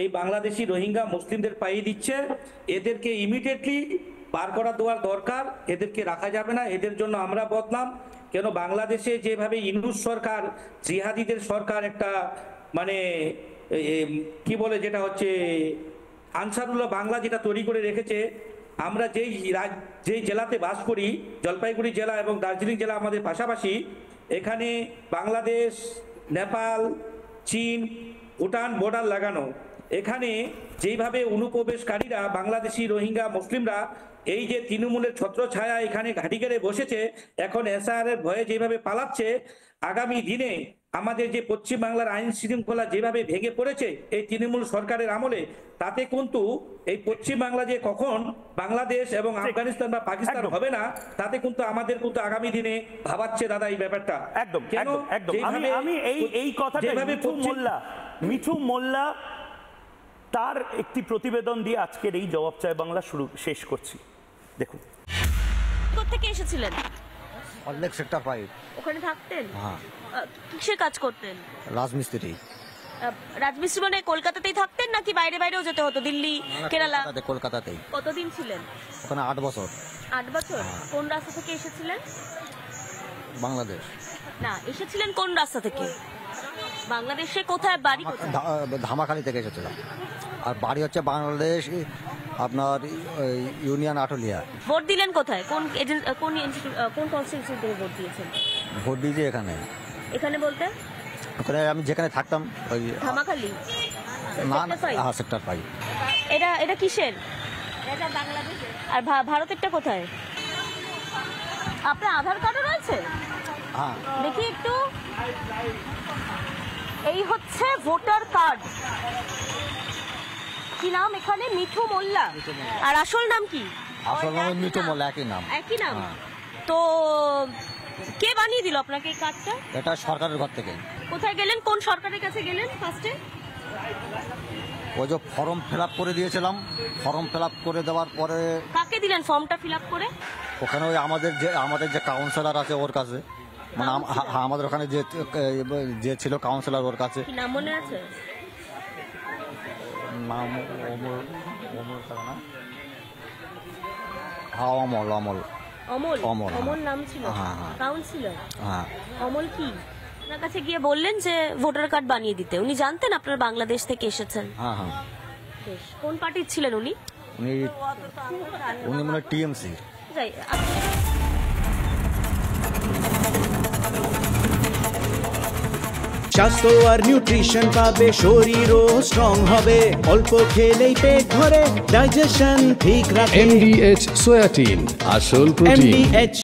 এই বাংলাদেশি রোহিঙ্গা মুসলিমদের পাইয়ে দিচ্ছে, এদেরকে ইমিডিয়েটলি বার করা দেওয়ার দরকার। এদেরকে রাখা যাবে না, এদের জন্য আমরা বদনাম। কেন বাংলাদেশে যেভাবে ইউনূস সরকার, জিহাদিদের সরকার একটা মানে কি বলে, যেটা হচ্ছে আনসারুল্লাহ বাংলা যেটা তৈরি করে রেখেছে, আমরা যেই জেলাতে বাস করি, জলপাইগুড়ি জেলা এবং দার্জিলিং জেলা আমাদের পাশাপাশি, এখানে বাংলাদেশ, নেপাল, চীন, ভুটান বর্ডার লাগানো। এখানে যেইভাবে অনুপ্রবেশকারীরা বাংলাদেশি রোহিঙ্গা মুসলিমরা এই যে তৃণমূলের ছত্রছায়া এখানে ঘাঁটি গেড়ে বসেছে, এখন এসআর এর ভয়ে যেভাবে পালাচ্ছে, আগামী দিনে আমাদের যে পশ্চিমবাংলার আইন শৃঙ্খলা যেভাবে ভেঙে পড়েছে এই তৃণমূল সরকারের আমলে, তাতে কিন্তু এই পশ্চিমবাংলা যে কখন বাংলাদেশ এবং আফগানিস্তান বা পাকিস্তান হবে না, তাতে কিন্তু আমাদের কিন্তু আগামী দিনে ভাবাচ্ছে দাদা এই ব্যাপারটা। একদম একদম। আমি এই কথাটা মিঠু মোল্লা তার একটি প্রতিবেদন দিয়ে আজকের এই জবাব চায় বাংলা শেষ করছি। দেখুন, কোত্থেকে এসেছিলেন? অনেক সেক্টর 5। ওখানে থাকতেন? হ্যাঁ। কিসের কাজ করতেন? রাজমিস্ত্রি। রাজমিস্ত্রি মানে কলকাতাতেই থাকতেন নাকি বাইরে বাইরেও যেতে হতো? দিল্লি, কেরালা? কলকাতাতেই। কতদিন ছিলেন ওখানে? 8 বছর। 8 বছর? কোন রাস্তা থেকে এসেছিলেন? বাংলাদেশ। না, এসেছিলেন কোন রাস্তা থেকে? বাংলাদেশে কোথায় বাড়ি? ধামাখালি থেকে এসেছিলাম। আর বাড়ি হচ্ছে বাংলাদেশ, আপনার ইউনিয়ন আটলিয়া। ভোট দিলেন কোথায়? কোন কনস্টিটিউয়েন্সি থেকে ভোট দিয়েছেন? ভোট দিয়েছি এখানে। এখানে বলতে? ওখানে আমি যেখানে থাকতাম ওই ধামাখালি। না, হ্যাঁ, সেক্টর 5। এটা কিসের? এটা বাংলাদেশ। আর ভারতেরটা কোথায়? আপনার আধার কার্ডও রয়েছে? হ্যাঁ। দেখি একটু। এই হচ্ছে ভোটার কার্ড। কি নাম এখানে? মিঠু মোল্লা। আর আসল নাম কি? আসল নাম মিঠু মোল্লা, একই নাম। একই নাম। তো কে বানিয়ে দিল আপনাকে এই কার্ডটা? এটা সরকারের ঘর থেকে। কোথায় গেলেন? কোন সরকারের কাছে গেলেন ফার্স্টে? ওই যে ফর্ম ফিল আপ করে দিয়েছিলাম, ফর্ম ফিল আপ করে দেওয়ার পরে। কাকে দিলেন ফর্মটা ফিল আপ করে? ওখানে ওই আমাদের যে কাউন্সিলর আছে ওর কাছে, মানে আমাদের ওখানে যে ছিল কাউন্সিলর, ওর কাছে। কি নাম মনে আছে? নাম অমল না? হ্যাঁ, অমল। অমল নাম ছিল কাউন্সিলর। হ্যাঁ। অমল কি আপনার কাছে গিয়ে বললেন যে ভোটার কার্ড বানিয়ে দিতে? উনি জানতেন আপনার বাংলাদেশ থেকে এসেছেন? হ্যাঁ। কোন পার্টির ছিলেন উনি? উনি মানে টিএমসি। স্বাস্থ্য আর নিউট্রিশন পাবে, শরীরও স্ট্রং হবে, অল্প খেলেই পেট ভরে, ডাইজেশন ঠিক রাখে। MDH সোয়াটিন, আসল প্রোটিন।